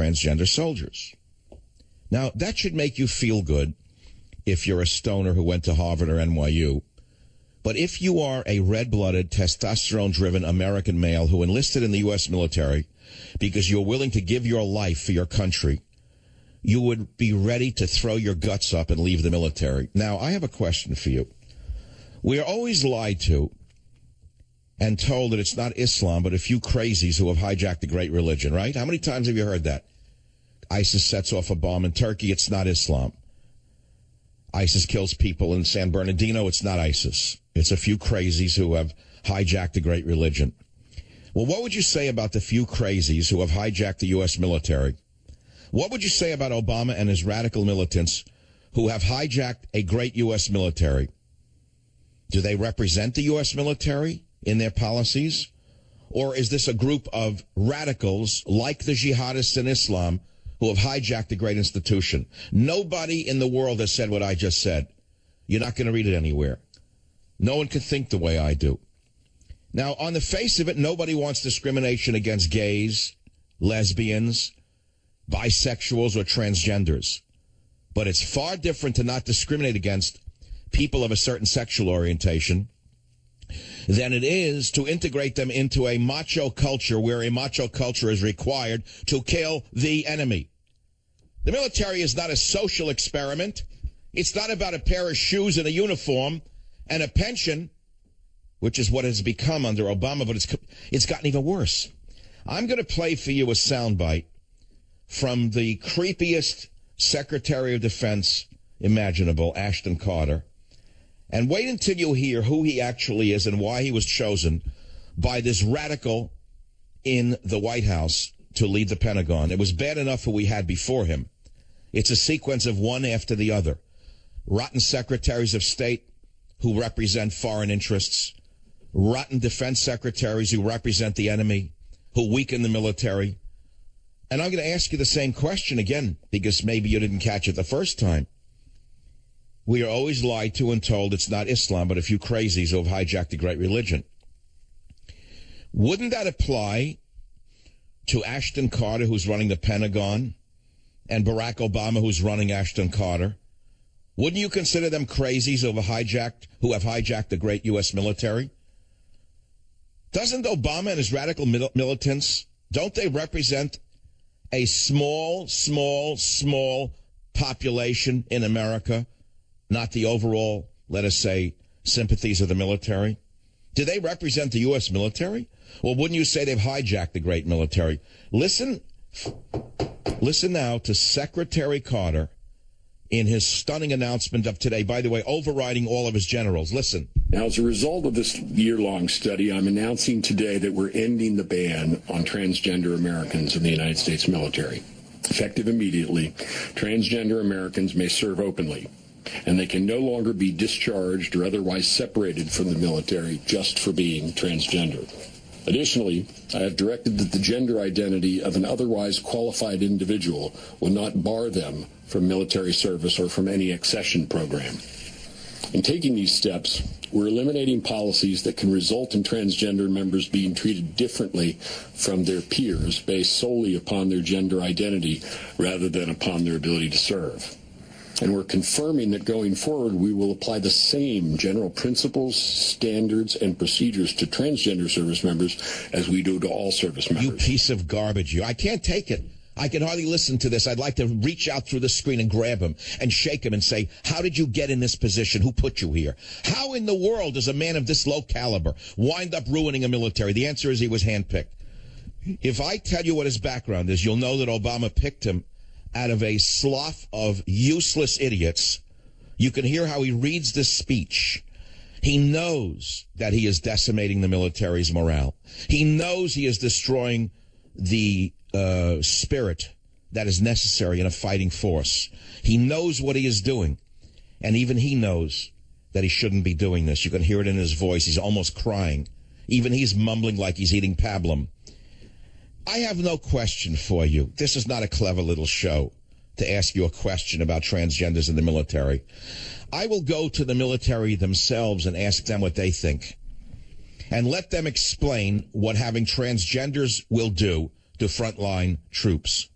transgender soldiers. Now, that should make you feel good if you're a stoner who went to Harvard or NYU. But if you are a red-blooded, testosterone-driven American male who enlisted in the U.S. military because you're willing to give your life for your country, you would be ready to throw your guts up and leave the military. Now, I have a question for you. We are always lied to and told that it's not Islam, but a few crazies who have hijacked the great religion, right? How many times have you heard that? ISIS sets off a bomb in Turkey, it's not Islam. ISIS kills people in San Bernardino, it's not ISIS. It's a few crazies who have hijacked the great religion. Well, what would you say about the few crazies who have hijacked the U.S. military? What would you say about Obama and his radical militants who have hijacked a great U.S. military? Do they represent the U.S. military in their policies? Or is this a group of radicals like the jihadists in Islam who have hijacked a great institution? Nobody in the world has said what I just said. You're not going to read it anywhere. No one can think the way I do. Now, on the face of it, nobody wants discrimination against gays, lesbians, bisexuals, or transgenders. But it's far different to not discriminate against people of a certain sexual orientation than it is to integrate them into a macho culture where a macho culture is required to kill the enemy. The military is not a social experiment. It's not about a pair of shoes and a uniform and a pension, which is what has become under Obama, but it's gotten even worse. I'm going to play for you a soundbite from the creepiest Secretary of Defense imaginable, Ashton Carter. And wait until you hear who he actually is and why he was chosen by this radical in the White House to lead the Pentagon. It was bad enough who we had before him. It's a sequence of one after the other. Rotten secretaries of state who represent foreign interests, rotten defense secretaries who represent the enemy, who weaken the military. And I'm going to ask you the same question again, because maybe you didn't catch it the first time. We are always lied to and told it's not Islam, but a few crazies who have hijacked the great religion. Wouldn't that apply to Ashton Carter, who's running the Pentagon, and Barack Obama, who's running Ashton Carter? Wouldn't you consider them crazies who have hijacked the great U.S. military? Doesn't Obama and his radical militants, don't they represent a small population in America? Not the overall, let us say, sympathies of the military? Do they represent the U.S. military? Or wouldn't you say they've hijacked the great military? Listen now to Secretary Carter in his stunning announcement of today, by the way, overriding all of his generals. Listen. Now, as a result of this year-long study, I'm announcing today that we're ending the ban on transgender Americans in the United States military. Effective immediately, transgender Americans may serve openly, and they can no longer be discharged or otherwise separated from the military just for being transgender. Additionally, I have directed that the gender identity of an otherwise qualified individual will not bar them from military service or from any accession program. In taking these steps, we're eliminating policies that can result in transgender members being treated differently from their peers based solely upon their gender identity rather than upon their ability to serve. And we're confirming that going forward, we will apply the same general principles, standards, and procedures to transgender service members as we do to all service members. You piece of garbage, you. I can't take it. I can hardly listen to this. I'd like to reach out through the screen and grab him and shake him and say, how did you get in this position? Who put you here? How in the world does a man of this low caliber wind up ruining a military? The answer is he was handpicked. If I tell you what his background is, you'll know that Obama picked him out of a slough of useless idiots. You can hear how he reads this speech. He knows that he is decimating the military's morale. He knows he is destroying the spirit that is necessary in a fighting force. He knows what he is doing, and even he knows that he shouldn't be doing this. You can hear it in his voice. He's almost crying. Even he's mumbling like he's eating pablum. I have no question for you. This is not a clever little show to ask you a question about transgenders in the military. I will go to the military themselves and ask them what they think, and let them explain what having transgenders will do to frontline troops.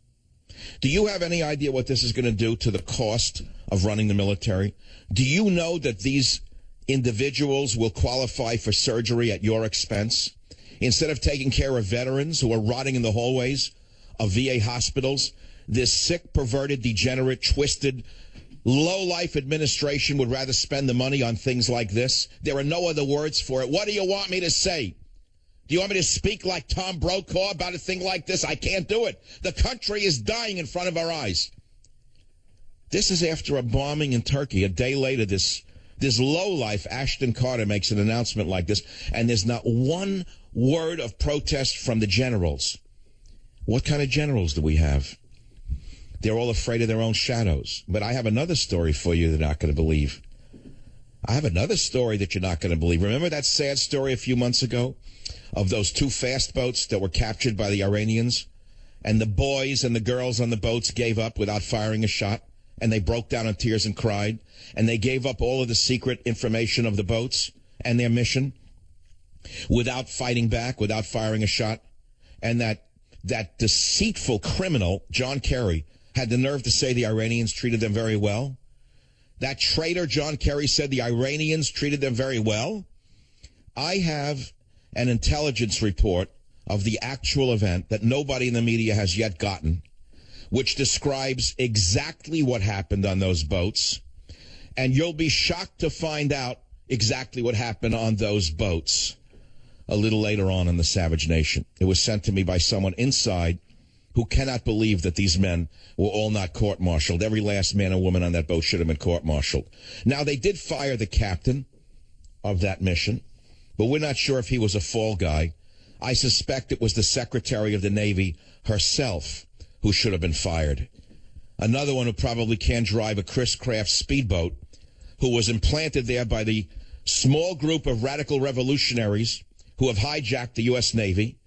Do you have any idea what this is going to do to the cost of running the military? Do you know that these individuals will qualify for surgery at your expense? Instead of taking care of veterans who are rotting in the hallways of VA hospitals, this sick, perverted, degenerate, twisted, low-life administration would rather spend the money on things like this. There are no other words for it. What do you want me to say? Do you want me to speak like Tom Brokaw about a thing like this? I can't do it. The country is dying in front of our eyes. This is after a bombing in Turkey. A day later, this lowlife Ashton Carter makes an announcement like this, and there's not one word of protest from the generals. What kind of generals do we have? They're all afraid of their own shadows. But I have another story for you that you're not going to believe. I have another story that you're not going to believe. Remember that sad story a few months ago of those two fast boats that were captured by the Iranians? And the boys and the girls on the boats gave up without firing a shot? And they broke down in tears and cried? And they gave up all of the secret information of the boats and their mission without fighting back, without firing a shot? And that deceitful criminal, John Kerry, had the nerve to say the Iranians treated them very well? That traitor, John Kerry, said the Iranians treated them very well? I have an intelligence report of the actual event that nobody in the media has yet gotten, which describes exactly what happened on those boats. And you'll be shocked to find out exactly what happened on those boats a little later on in the Savage Nation. It was sent to me by someone inside who cannot believe that these men were all not court-martialed. Every last man and woman on that boat should have been court-martialed. Now, they did fire the captain of that mission, but we're not sure if he was a fall guy. I suspect it was the Secretary of the Navy herself who should have been fired. Another one who probably can't drive a Chris Craft speedboat, who was implanted there by the small group of radical revolutionaries who have hijacked the U.S. Navy.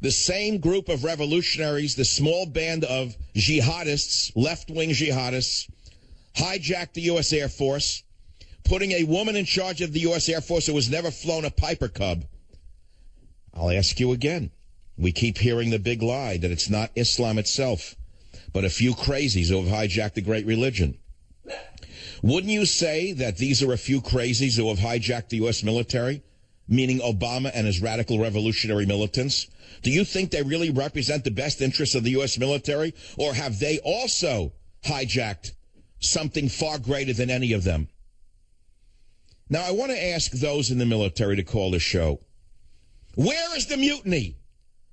The same group of revolutionaries, the small band of jihadists, left-wing jihadists, hijacked the U.S. Air Force, putting a woman in charge of the U.S. Air Force who has never flown a Piper Cub. I'll ask you again. We keep hearing the big lie that it's not Islam itself, but a few crazies who have hijacked the great religion. Wouldn't you say that these are a few crazies who have hijacked the U.S. military, meaning Obama and his radical revolutionary militants? Do you think they really represent the best interests of the U.S. military, or have they also hijacked something far greater than any of them? Now, I want to ask those in the military to call the show. Where is the mutiny?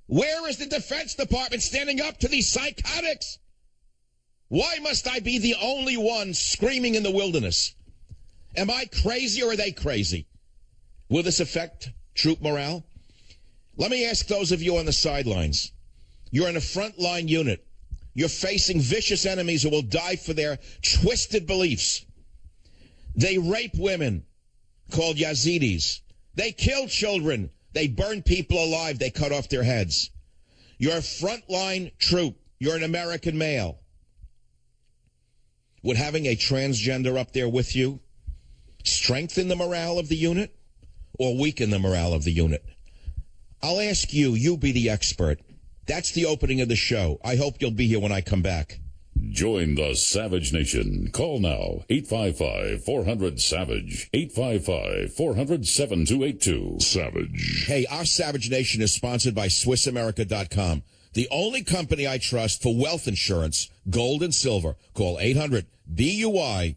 Where is the Defense Department standing up to these psychotics? Why must I be the only one screaming in the wilderness? Am I crazy or are they crazy? Will this affect troop morale? Let me ask those of you on the sidelines. You're in a frontline unit. You're facing vicious enemies who will die for their twisted beliefs. They rape women, called Yazidis. They kill children. They burn people alive. They cut off their heads. You're a frontline troop. You're an American male. Would having a transgender up there with you strengthen the morale of the unit or weaken the morale of the unit? I'll ask you. You be the expert. That's the opening of the show. I hope you'll be here when I come back. Join the Savage Nation. Call now, 855-400-SAVAGE, 855-400-7282. Savage. Hey, our Savage Nation is sponsored by SwissAmerica.com, the only company I trust for wealth insurance, gold and silver. Call 800-BUICOIN.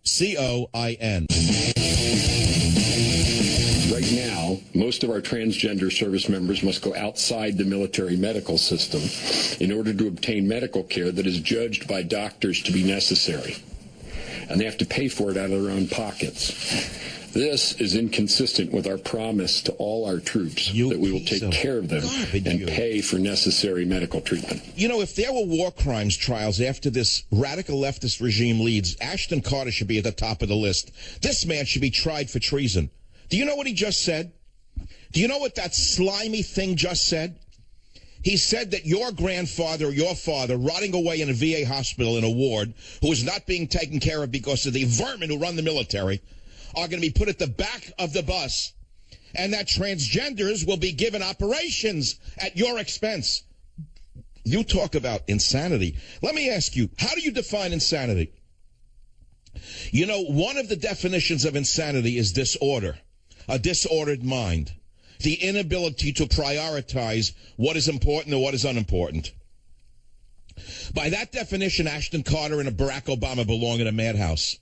Right now, most of our transgender service members must go outside the military medical system in order to obtain medical care that is judged by doctors to be necessary. And they have to pay for it out of their own pockets. This is inconsistent with our promise to all our troops that we will take care of them and pay for necessary medical treatment. You know, if there were war crimes trials after this radical leftist regime leads, Ashton Carter should be at the top of the list. This man should be tried for treason. Do you know what he just said? Do you know what that slimy thing just said? He said that your grandfather or your father rotting away in a VA hospital in a ward who is not being taken care of because of the vermin who run the military are going to be put at the back of the bus, and that transgenders will be given operations at your expense. You talk about insanity. Let me ask you, how do you define insanity? You know, one of the definitions of insanity is disorder, a disordered mind, the inability to prioritize what is important and what is unimportant. By that definition, Ashton Carter and Barack Obama belong in a madhouse.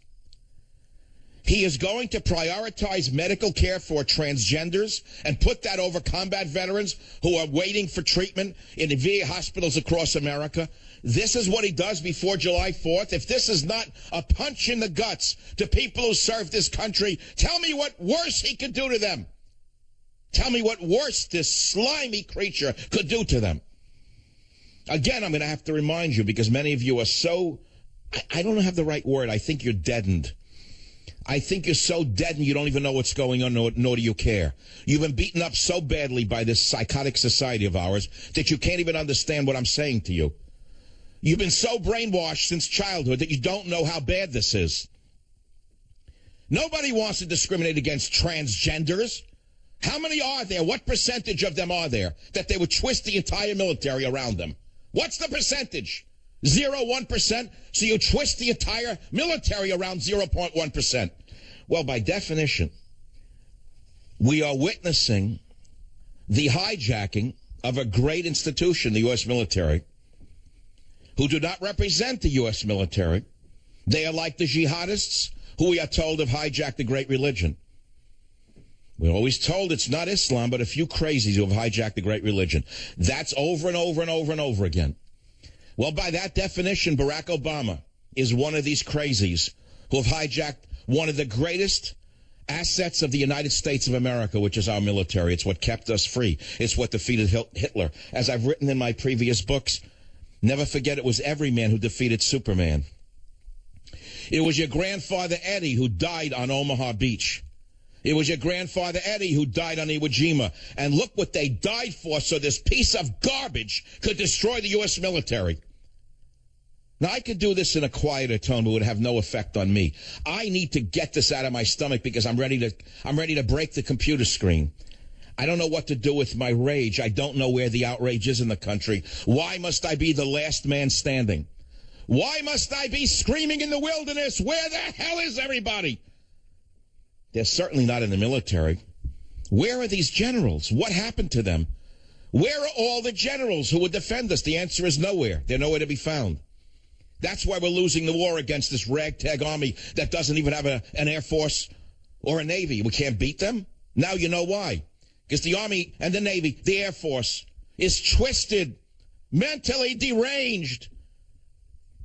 He is going to prioritize medical care for transgenders and put that over combat veterans who are waiting for treatment in the VA hospitals across America. This is what he does before July 4th. If this is not a punch in the guts to people who serve this country, tell me what worse he could do to them. Tell me what worse this slimy creature could do to them. Again, I'm going to have to remind you because many of you are so, I don't have the right word. I think you're deadened. I think you're so deadened you don't even know what's going on, nor do you care. You've been beaten up so badly by this psychotic society of ours that you can't even understand what I'm saying to you. You've been so brainwashed since childhood that you don't know how bad this is. Nobody wants to discriminate against transgenders. How many are there? What percentage of them are there that they would twist the entire military around them? What's the percentage? 0.1%? So you twist the entire military around 0.1%. Well, by definition, we are witnessing the hijacking of a great institution, the U.S. military, who do not represent the U.S. military. They are like the jihadists who we are told have hijacked the great religion. We're always told it's not Islam, but a few crazies who have hijacked the great religion. That's over and over and over and over again. Well, by that definition, Barack Obama is one of these crazies who have hijacked one of the greatest assets of the United States of America, which is our military. It's what kept us free. It's what defeated Hitler. As I've written in my previous books, never forget it was every man who defeated Superman. It was your grandfather Eddie who died on Omaha Beach. It was your grandfather Eddie who died on Iwo Jima. And look what they died for, so this piece of garbage could destroy the U.S. military. Now, I could do this in a quieter tone, but it would have no effect on me. I need to get this out of my stomach because I'm ready to break the computer screen. I don't know what to do with my rage. I don't know where the outrage is in the country. Why must I be the last man standing? Why must I be screaming in the wilderness? Where the hell is everybody? They're certainly not in the military. Where are these generals? What happened to them? Where are all the generals who would defend us? The answer is nowhere. They're nowhere to be found. That's why we're losing the war against this ragtag army that doesn't even have an Air Force or a Navy. We can't beat them? Now you know why. Because the Army and the Navy, the Air Force, is twisted, mentally deranged.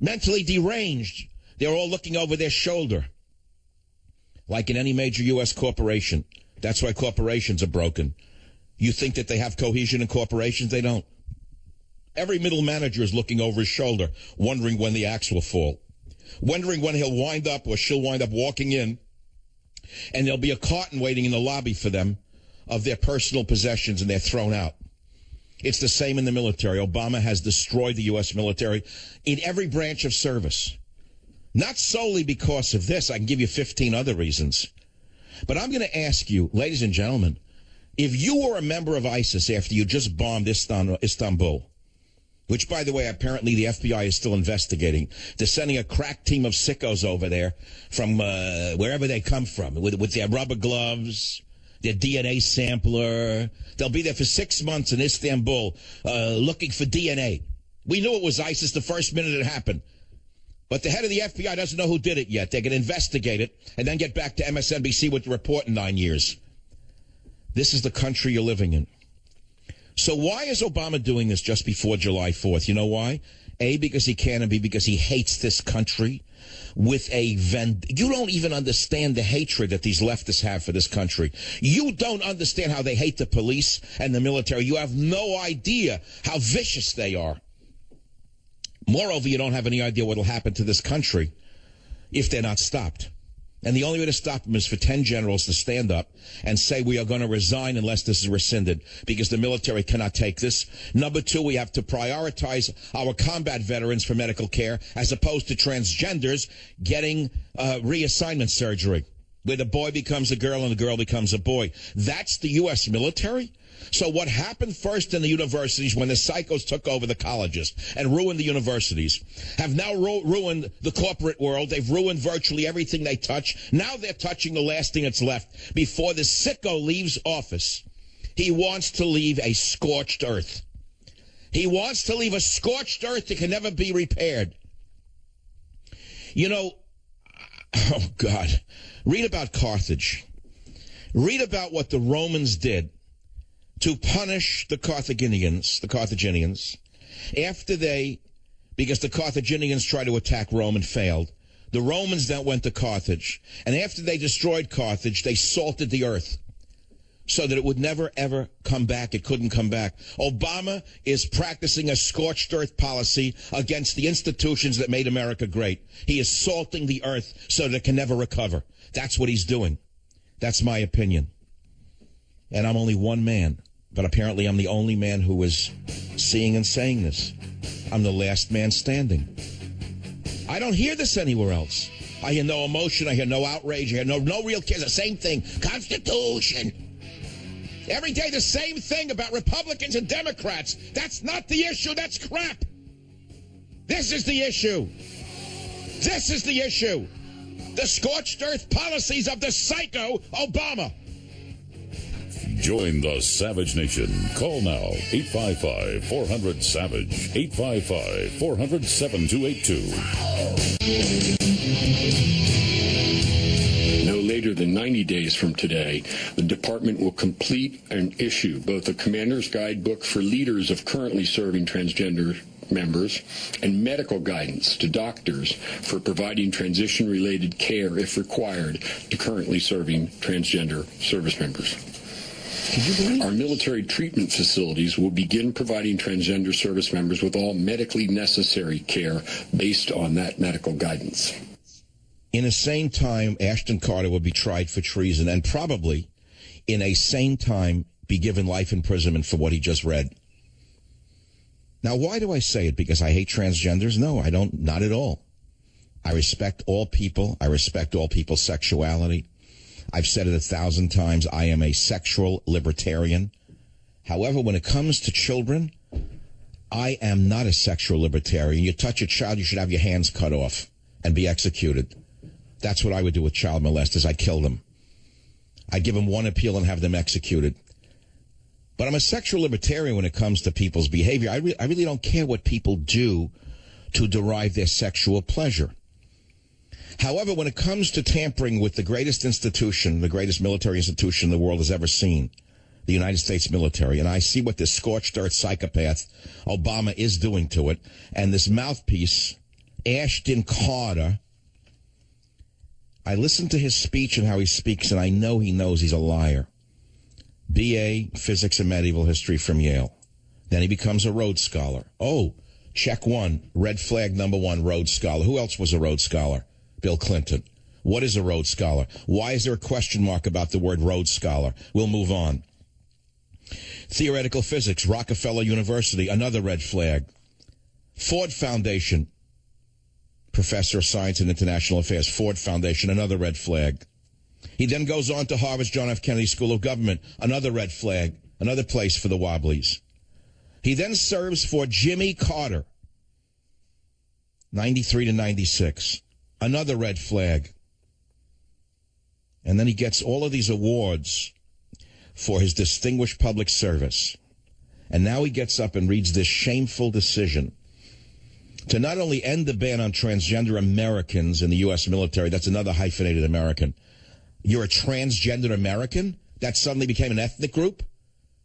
Mentally deranged. They're all looking over their shoulder. Like in any major U.S. corporation. That's why corporations are broken. You think that they have cohesion in corporations? They don't. Every middle manager is looking over his shoulder, wondering when the axe will fall, wondering when he'll wind up or she'll wind up walking in, and there'll be a carton waiting in the lobby for them of their personal possessions, and they're thrown out. It's the same in the military. Obama has destroyed the U.S. military in every branch of service. Not solely because of this. I can give you 15 other reasons. But I'm going to ask you, ladies and gentlemen, if you were a member of ISIS after you just bombed Istanbul, which, by the way, apparently the FBI is still investigating. They're sending a crack team of sickos over there from wherever they come from with their rubber gloves, their DNA sampler. They'll be there for 6 months in Istanbul looking for DNA. We knew it was ISIS the first minute it happened. But the head of the FBI doesn't know who did it yet. They're going to investigate it and then get back to MSNBC with the report in 9 years. This is the country you're living in. So why is Obama doing this just before July 4th? You know why? A, because he can, and B, because he hates this country with a You don't even understand the hatred that these leftists have for this country. You don't understand how they hate the police and the military. You have no idea how vicious they are. Moreover, you don't have any idea what will happen to this country if they're not stopped. And the only way to stop them is for 10 generals to stand up and say we are going to resign unless this is rescinded because the military cannot take this. Number two, we have to prioritize our combat veterans for medical care as opposed to transgenders getting reassignment surgery. where the boy becomes a girl and the girl becomes a boy. That's the U.S. military? So what happened first in the universities when the psychos took over the colleges and ruined the universities have now ruined the corporate world. They've ruined virtually everything they touch. Now they're touching the last thing that's left. Before the sicko leaves office, he wants to leave a scorched earth. He wants to leave a scorched earth that can never be repaired. You know, oh God, read about Carthage. Read about what the Romans did to punish the Carthaginians, because the Carthaginians tried to attack Rome and failed. The Romans then went to Carthage, and after they destroyed Carthage, they salted the earth so that it would never, ever come back. It couldn't come back. Obama is practicing a scorched earth policy against the institutions that made America great. He is salting the earth so that it can never recover. That's what he's doing. That's my opinion. And I'm only one man, but apparently I'm the only man who is seeing and saying this. I'm the last man standing. I don't hear this anywhere else. I hear no emotion. I hear no outrage. I hear no real care. The same thing. Constitution. Every day the same thing about Republicans and Democrats. That's not the issue. That's crap. This is the issue. This is the issue. The scorched earth policies of the psycho Obama. Join the Savage Nation. Call now, 855-400-SAVAGE, 855-400-7282. No later than 90 days from today, the department will complete and issue both a commander's guidebook for leaders of currently serving transgender members and medical guidance to doctors for providing transition-related care, if required, to currently serving transgender service members. Our military treatment facilities will begin providing transgender service members with all medically necessary care based on that medical guidance. In a sane time, Ashton Carter will be tried for treason and probably, in a sane time, be given life imprisonment for what he just read. Now, why do I say it? Because I hate transgenders? No, I don't. Not at all. I respect all people. I respect all people's sexuality. I've said it 1,000 times. I am a sexual libertarian. However, when it comes to children, I am not a sexual libertarian. You touch a child, you should have your hands cut off and be executed. That's what I would do with child molesters. I'd kill them. I'd give them one appeal and have them executed. But I'm a sexual libertarian when it comes to people's behavior. I really don't care what people do to derive their sexual pleasure. However, when it comes to tampering with the greatest institution, the greatest military institution the world has ever seen, the United States military, and I see what this scorched earth psychopath Obama is doing to it, and this mouthpiece, Ashton Carter, I listen to his speech and how he speaks, and I know he knows he's a liar. B.A. Physics and Medieval History from Yale. Then he becomes a Rhodes Scholar. Oh, check one, red flag number one, Rhodes Scholar. Who else was a Rhodes Scholar? Bill Clinton. What is a Rhodes Scholar? Why is there a question mark about the word Rhodes Scholar? We'll move on. Theoretical physics, Rockefeller University, another red flag. Ford Foundation, professor of science and international affairs, Ford Foundation, another red flag. He then goes on to Harvard's John F. Kennedy School of Government, another red flag, another place for the Wobblies. He then serves for Jimmy Carter, 93 to 96. Another red flag. And then he gets all of these awards for his distinguished public service. And now he gets up and reads this shameful decision to not only end the ban on transgender Americans in the U.S. military, that's another hyphenated American. You're a transgender American? That suddenly became an ethnic group?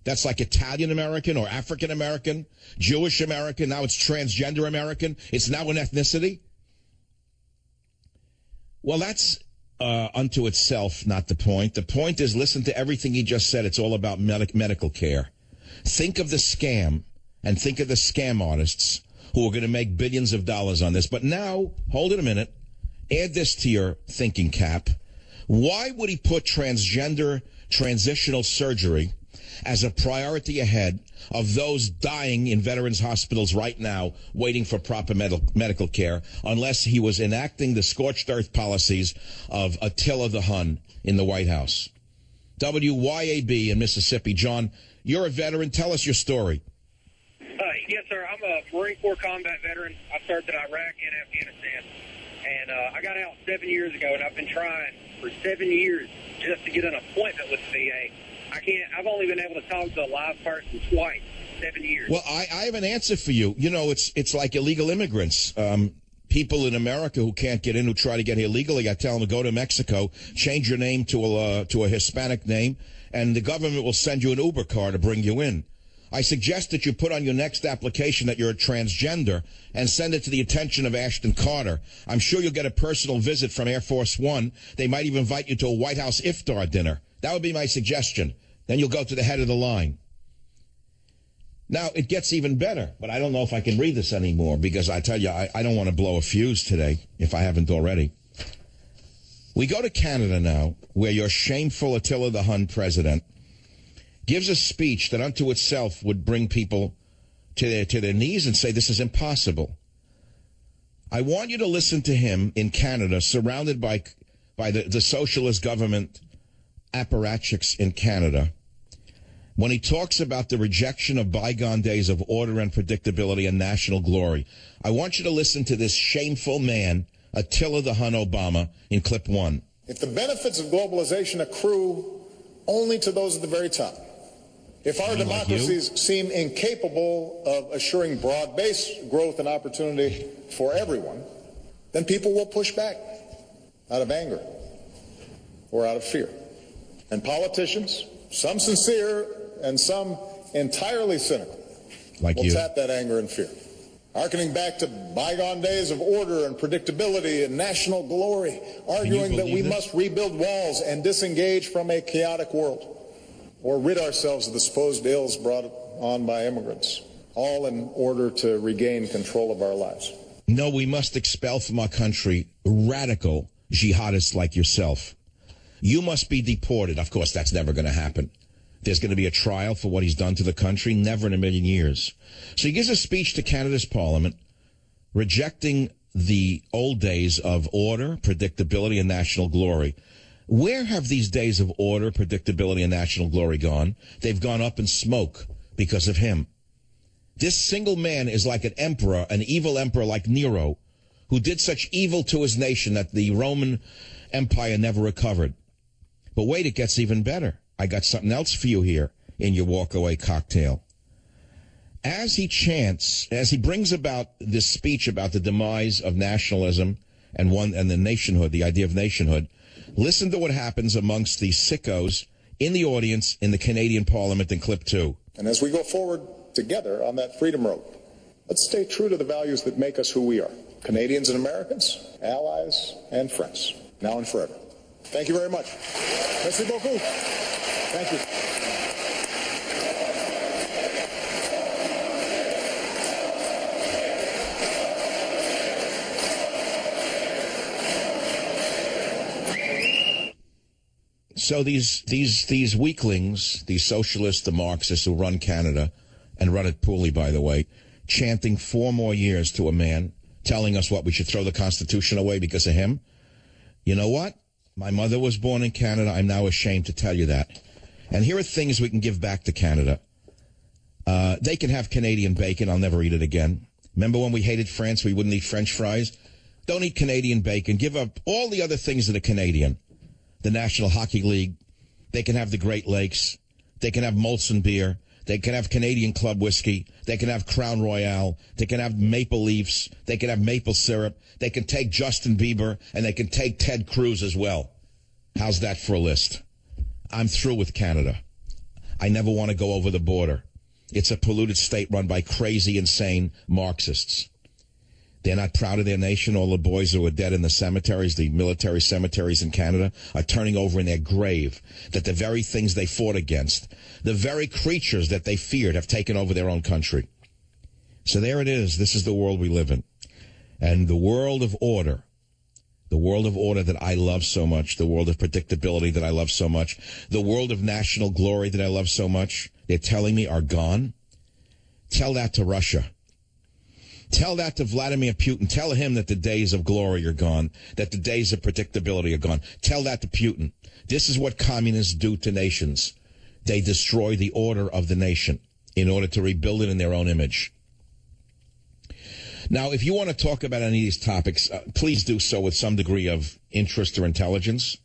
That's like Italian American or African American, Jewish American. Now it's transgender American. It's now an ethnicity. Well, that's unto itself not the point. The point is, listen to everything he just said. It's all about medical care. Think of the scam and think of the scam artists who are going to make billions of dollars on this. But now, hold it a minute. Add this to your thinking cap. Why would he put transgender transitional surgery as a priority ahead of those dying in veterans hospitals right now waiting for proper medical care unless he was enacting the scorched earth policies of Attila the Hun in the White House. WYAB in Mississippi. John, you're a veteran. Tell us your story. Yes, sir. I'm a Marine Corps combat veteran. I served in Iraq and Afghanistan. And I got out 7 years ago, and I've been trying for 7 years just to get an appointment with the VA. I've only been able to talk to a live person twice, 7 years. Well, I have an answer for you. You know, it's like illegal immigrants. People in America who can't get in, who try to get here legally, I tell them to go to Mexico, change your name to a Hispanic name, and the government will send you an Uber car to bring you in. I suggest that you put on your next application that you're a transgender and send it to the attention of Ashton Carter. I'm sure you'll get a personal visit from Air Force One. They might even invite you to a White House iftar dinner. That would be my suggestion. Then you'll go to the head of the line. Now, it gets even better, but I don't know if I can read this anymore because I tell you, I don't want to blow a fuse today, if I haven't already. We go to Canada now, where your shameful Attila the Hun president gives a speech that unto itself would bring people to their knees and say, this is impossible. I want you to listen to him in Canada, surrounded by the socialist government apparatchiks in Canada, when he talks about the rejection of bygone days of order and predictability and national glory. I want you to listen to this shameful man, Attila the Hun Obama, in clip 1. If the benefits of globalization accrue only to those at the very top, if our democracies seem incapable of assuring broad-based growth and opportunity for everyone, then people will push back out of anger or out of fear. And politicians, some sincere and some entirely cynical, will tap that anger and fear. Hearkening back to bygone days of order and predictability and national glory, arguing that we must rebuild walls and disengage from a chaotic world, or rid ourselves of the supposed ills brought on by immigrants, all in order to regain control of our lives. No, we must expel from our country radical jihadists like yourself. You must be deported. Of course, that's never going to happen. There's going to be a trial for what he's done to the country, never in a million years. So he gives a speech to Canada's parliament, rejecting the old days of order, predictability, and national glory. Where have these days of order, predictability, and national glory gone? They've gone up in smoke because of him. This single man is like an emperor, an evil emperor like Nero, who did such evil to his nation that the Roman Empire never recovered. But wait, it gets even better. I got something else for you here in your walk-away cocktail. As he chants, as he brings about this speech about the demise of nationalism and the nationhood, the idea of nationhood, listen to what happens amongst the sickos in the audience in the Canadian Parliament in clip 2. And as we go forward together on that freedom road, let's stay true to the values that make us who we are. Canadians and Americans, allies and friends, now and forever. Thank you very much. Merci beaucoup. Thank you. So these weaklings, these socialists, the Marxists who run Canada, and run it poorly, by the way, chanting 4 more years to a man, telling us what, we should throw the Constitution away because of him. You know what? My mother was born in Canada. I'm now ashamed to tell you that. And here are things we can give back to Canada. They can have Canadian bacon. I'll never eat it again. Remember when we hated France, we wouldn't eat French fries? Don't eat Canadian bacon. Give up all the other things that are Canadian. The National Hockey League. They can have the Great Lakes. They can have Molson beer. They can have Canadian Club whiskey. They can have Crown Royale. They can have Maple Leafs. They can have maple syrup. They can take Justin Bieber, and they can take Ted Cruz as well. How's that for a list? I'm through with Canada. I never want to go over the border. It's a polluted state run by crazy, insane Marxists. They're not proud of their nation. All the boys who are dead in the cemeteries, the military cemeteries in Canada, are turning over in their grave. That the very things they fought against, the very creatures that they feared, have taken over their own country. So there it is. This is the world we live in. And the world of order that I love so much, the world of predictability that I love so much, the world of national glory that I love so much, they're telling me are gone. Tell that to Russia. Tell that to Vladimir Putin. Tell him that the days of glory are gone, that the days of predictability are gone. Tell that to Putin. This is what communists do to nations. They destroy the order of the nation in order to rebuild it in their own image. Now, if you want to talk about any of these topics, please do so with some degree of interest or intelligence.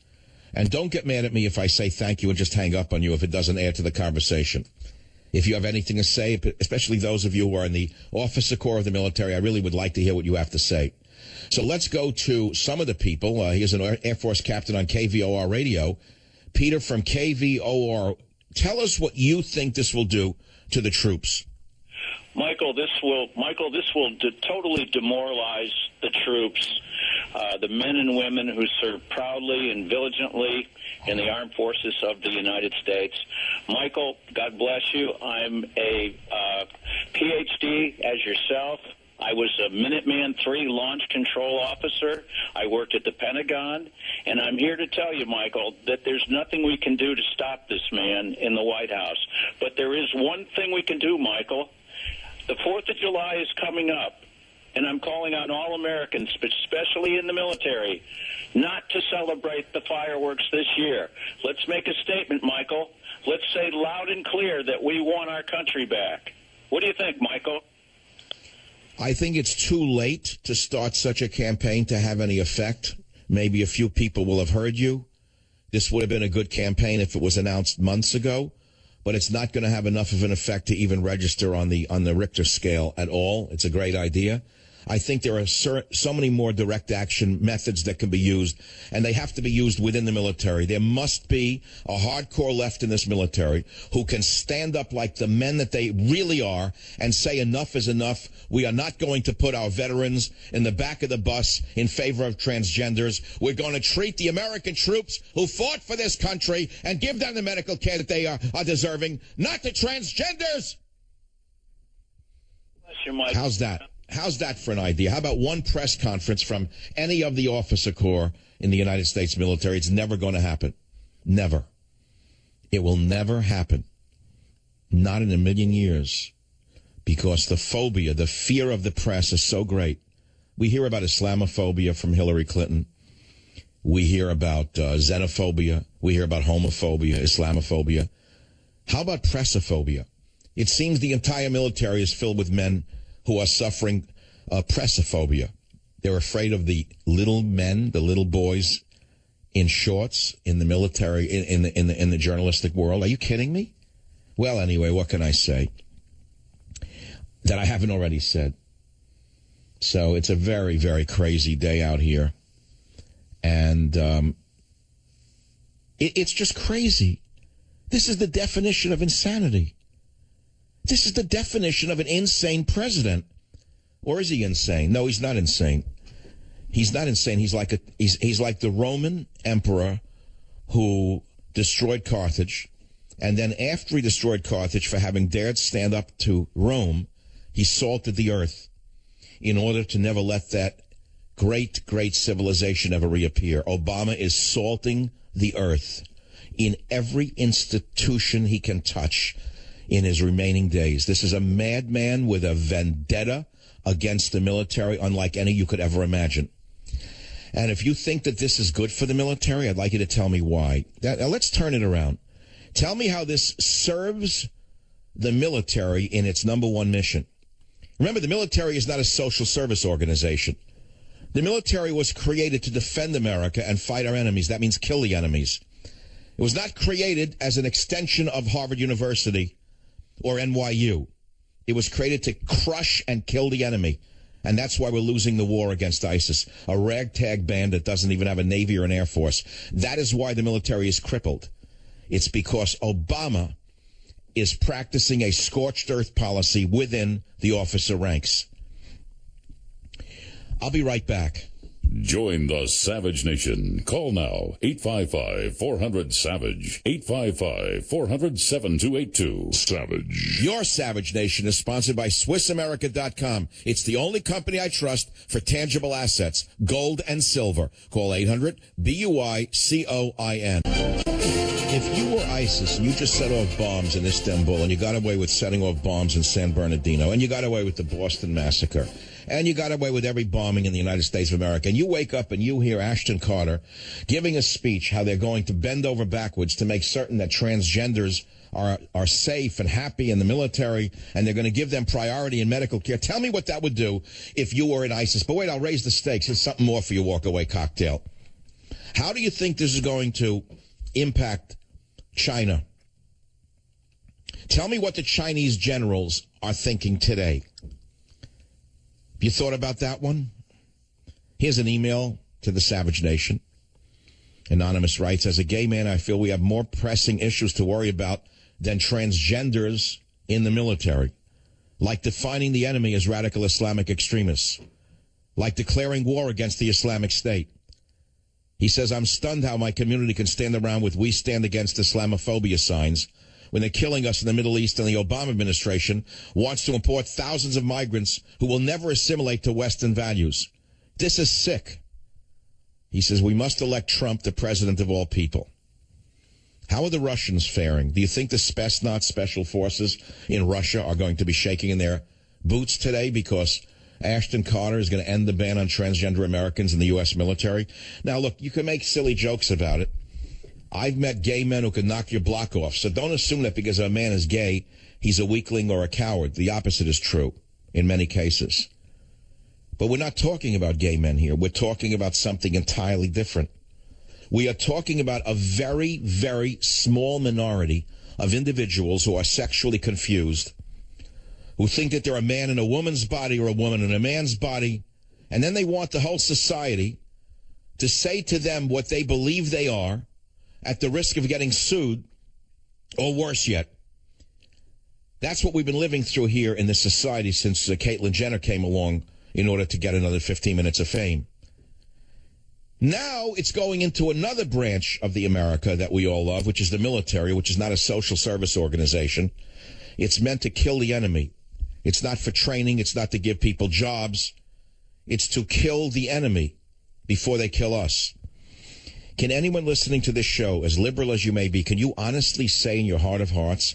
And don't get mad at me if I say thank you and just hang up on you if it doesn't add to the conversation. If you have anything to say, especially those of you who are in the officer corps of the military, I really would like to hear what you have to say. So let's go to some of the people. Here's an Air Force captain on KVOR radio. Peter from KVOR, tell us what you think this will do to the troops. Michael, this will totally demoralize the troops, the men and women who serve proudly and diligently in the armed forces of the United States. Michael, God bless you. I'm a PhD as yourself. I was a Minuteman III launch control officer. I worked at the Pentagon, and I'm here to tell you, Michael, that there's nothing we can do to stop this man in the White House. But there is one thing we can do, Michael. The 4th of July is coming up, and I'm calling on all Americans, but especially in the military, not to celebrate the fireworks this year. Let's make a statement, Michael. Let's say loud and clear that we want our country back. What do you think, Michael? I think it's too late to start such a campaign to have any effect. Maybe a few people will have heard you. This would have been a good campaign if it was announced months ago, but it's not going to have enough of an effect to even register on the Richter scale at all. It's a great idea. I think there are so many more direct action methods that can be used, and they have to be used within the military. There must be a hardcore left in this military who can stand up like the men that they really are and say enough is enough. We are not going to put our veterans in the back of the bus in favor of transgenders. We're going to treat the American troops who fought for this country and give them the medical care that they are deserving, not the transgenders. Bless you, Mike. How's that? How's that for an idea? How about one press conference from any of the officer corps in the United States military? It's never going to happen. Never. It will never happen. Not in a million years. Because the phobia, the fear of the press is so great. We hear about Islamophobia from Hillary Clinton. We hear about xenophobia. We hear about homophobia, Islamophobia. How about pressophobia? It seems the entire military is filled with men who are suffering pressophobia. They're afraid of the little men, the little boys in shorts in the military, in the journalistic world. Are you kidding me? Well, anyway, what can I say that I haven't already said? So it's a very, very crazy day out here. And it's just crazy. This is the definition of insanity. This is the definition of an insane president. Or is he insane? No, he's not insane. He's not insane. He's like the Roman emperor who destroyed Carthage. And then after he destroyed Carthage for having dared stand up to Rome, he salted the earth in order to never let that great, great civilization ever reappear. Obama is salting the earth in every institution he can touch in his remaining days. This is a madman with a vendetta against the military unlike any you could ever imagine. And if you think that this is good for the military, I'd like you to tell me why. Now let's turn it around. Tell me how this serves the military in its number one mission. Remember, the military is not a social service organization. The military was created to defend America and fight our enemies. That means kill the enemies. It was not created as an extension of Harvard University or NYU. It was created to crush and kill the enemy. And that's why we're losing the war against ISIS, a ragtag band that doesn't even have a Navy or an Air Force. That is why the military is crippled. It's because Obama is practicing a scorched earth policy within the officer ranks. I'll be right back. Join the Savage Nation. Call now, 855-400-SAVAGE, 855-400-7282. Savage. Your Savage Nation is sponsored by SwissAmerica.com. It's the only company I trust for tangible assets, gold and silver. Call 800-BUI-COIN. If if you were ISIS and you just set off bombs in Istanbul and you got away with setting off bombs in San Bernardino and you got away with the Boston Massacre and you got away with every bombing in the United States of America, and you wake up and you hear Ashton Carter giving a speech how they're going to bend over backwards to make certain that transgenders are safe and happy in the military, and they're going to give them priority in medical care. Tell me what that would do if you were in ISIS. But wait, I'll raise the stakes. Here's something more for your walk-away cocktail. How do you think this is going to impact China? Tell me what the Chinese generals are thinking today. Have you thought about that one? Here's an email to the Savage Nation. Anonymous writes, as a gay man, I feel we have more pressing issues to worry about than transgenders in the military, like defining the enemy as radical Islamic extremists, like declaring war against the Islamic State. He says, I'm stunned how my community can stand around with "We stand against Islamophobia" signs when they're killing us in the Middle East and the Obama administration wants to import thousands of migrants who will never assimilate to Western values. This is sick. He says, we must elect Trump the president of all people. How are the Russians faring? Do you think the Spetsnaz special forces in Russia are going to be shaking in their boots today because Ashton Carter is going to end the ban on transgender Americans in the U.S. military? Now, look, you can make silly jokes about it. I've met gay men who can knock your block off, so don't assume that because a man is gay, he's a weakling or a coward. The opposite is true in many cases. But we're not talking about gay men here. We're talking about something entirely different. We are talking about a very, very small minority of individuals who are sexually confused, who think that they're a man in a woman's body or a woman in a man's body, and then they want the whole society to say to them what they believe they are at the risk of getting sued, or worse yet. That's what we've been living through here in this society since Caitlyn Jenner came along in order to get another 15 minutes of fame. Now it's going into another branch of the America that we all love, which is the military, which is not a social service organization. It's meant to kill the enemy. It's not for training. It's not to give people jobs. It's to kill the enemy before they kill us. Can anyone listening to this show, as liberal as you may be, can you honestly say in your heart of hearts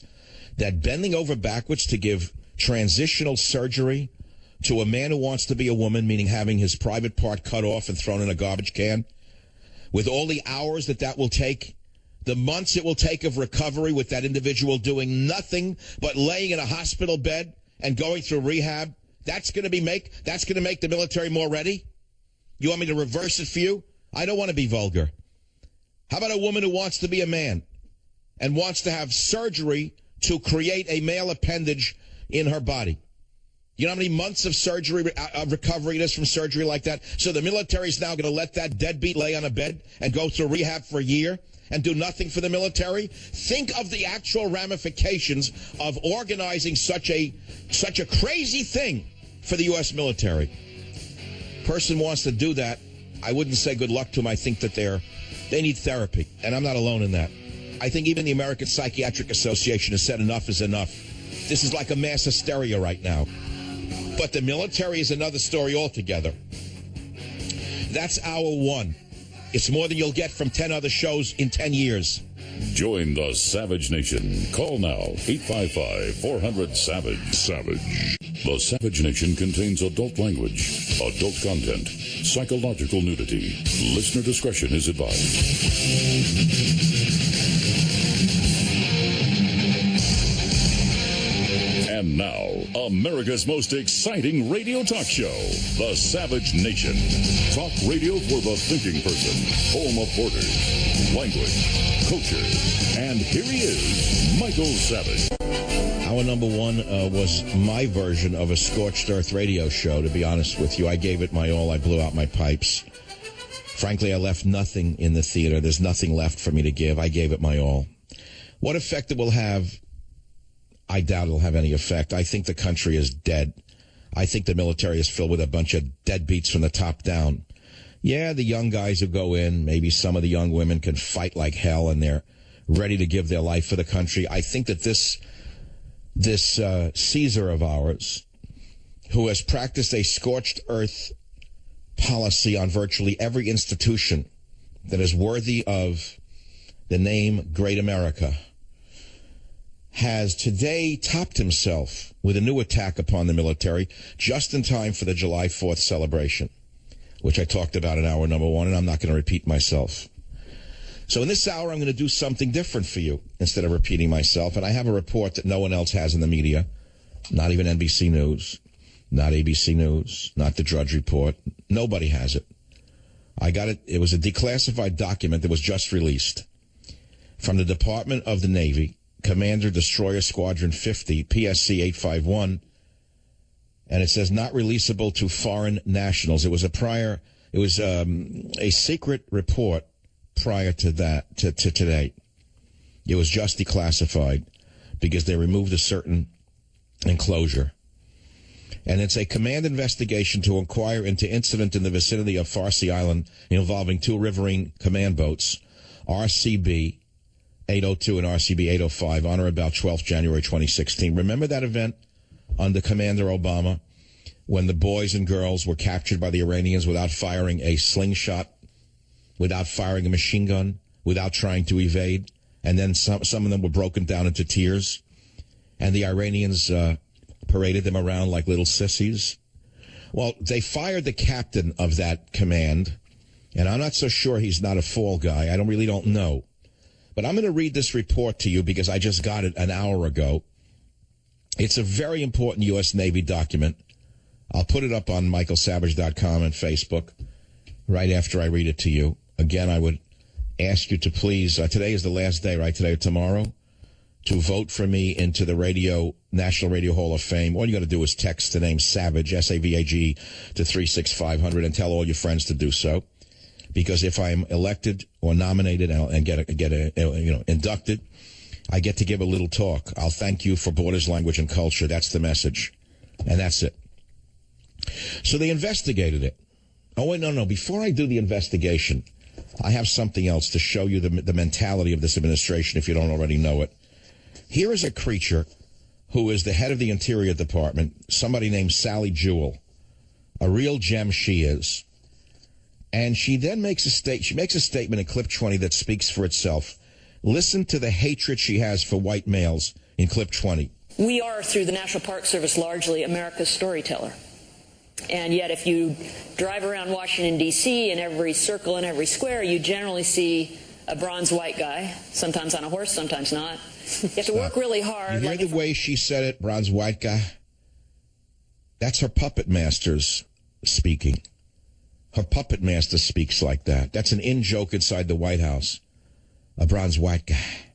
that bending over backwards to give transitional surgery to a man who wants to be a woman, meaning having his private part cut off and thrown in a garbage can, with all the hours that will take, the months it will take of recovery with that individual doing nothing but laying in a hospital bed and going through rehab, that's going to make the military more ready? You want me to reverse it for you? I don't want to be vulgar. How about a woman who wants to be a man and wants to have surgery to create a male appendage in her body? You know how many months of surgery, recovery it is from surgery like that? So the military is now going to let that deadbeat lay on a bed and go through rehab for a year and do nothing for the military? Think of the actual ramifications of organizing such a crazy thing for the U.S. military. Person wants to do that, I wouldn't say good luck to them. I think that they need therapy, and I'm not alone in that. I think even the American Psychiatric Association has said enough is enough. This is like a mass hysteria right now. But the military is another story altogether. That's hour one. It's more than you'll get from 10 other shows in 10 years. Join the Savage Nation. Call now, 855-400-SAVAGE. Savage. The Savage Nation contains adult language, adult content, psychological nudity. Listener discretion is advised. And now, America's most exciting radio talk show, The Savage Nation. Talk radio for the thinking person, home of borders, language, culture. And here he is, Michael Savage. Hour number one was my version of a Scorched Earth radio show, to be honest with you. I gave it my all. I blew out my pipes. Frankly, I left nothing in the theater. There's nothing left for me to give. I gave it my all. What effect it will have, I doubt it'll have any effect. I think the country is dead. I think the military is filled with a bunch of deadbeats from the top down. Yeah, the young guys who go in, maybe some of the young women can fight like hell and they're ready to give their life for the country. I think that this Caesar of ours, who has practiced a scorched earth policy on virtually every institution that is worthy of the name Great America, has today topped himself with a new attack upon the military just in time for the July 4th celebration, which I talked about in hour number 1, and I'm not going to repeat myself. So in this hour, I'm going to do something different for you instead of repeating myself, and I have a report that no one else has in the media, not even NBC News, not ABC News, not the Drudge Report. Nobody has it. I got it. It was a declassified document that was just released from the Department of the Navy, Commander Destroyer Squadron 50, PSC 851, and it says not releasable to foreign nationals. It was a secret report prior to that, to today. It was just declassified because they removed a certain enclosure. And it's a command investigation to inquire into incident in the vicinity of Farsi Island involving 2 riverine command boats, RCB 802 and RCB 805, on or about 12th January 2016. Remember that event under Commander Obama when the boys and girls were captured by the Iranians without firing a slingshot, without firing a machine gun, without trying to evade, and then some of them were broken down into tears, and the Iranians paraded them around like little sissies? Well, they fired the captain of that command, and I'm not so sure he's not a fall guy. I really don't know. But I'm going to read this report to you because I just got it an hour ago. It's a very important U.S. Navy document. I'll put it up on michaelsavage.com and Facebook right after I read it to you. Again, I would ask you to please, today is the last day, right? Today or tomorrow, to vote for me into the National Radio Hall of Fame. All you got to do is text the name Savage, S-A-V-A-G, to 36500 and tell all your friends to do so. Because if I'm elected or nominated and get inducted, I get to give a little talk. I'll thank you for Borders, Language, and Culture. That's the message. And that's it. So they investigated it. Oh, wait, no. Before I do the investigation, I have something else to show you the mentality of this administration if you don't already know it. Here is a creature who is the head of the Interior Department, somebody named Sally Jewell. A real gem she is. And she then makes a statement in clip 20 that speaks for itself. Listen to the hatred she has for white males in clip 20. We are, through the National Park Service, largely America's storyteller. And yet if you drive around Washington, D.C., in every circle and every square, you generally see a bronze white guy, sometimes on a horse, sometimes not. You have to work really hard. You hear the way she said it, bronze white guy? That's her puppet masters speaking. Her puppet master speaks like that. That's an in-joke inside the White House. A bronze white guy.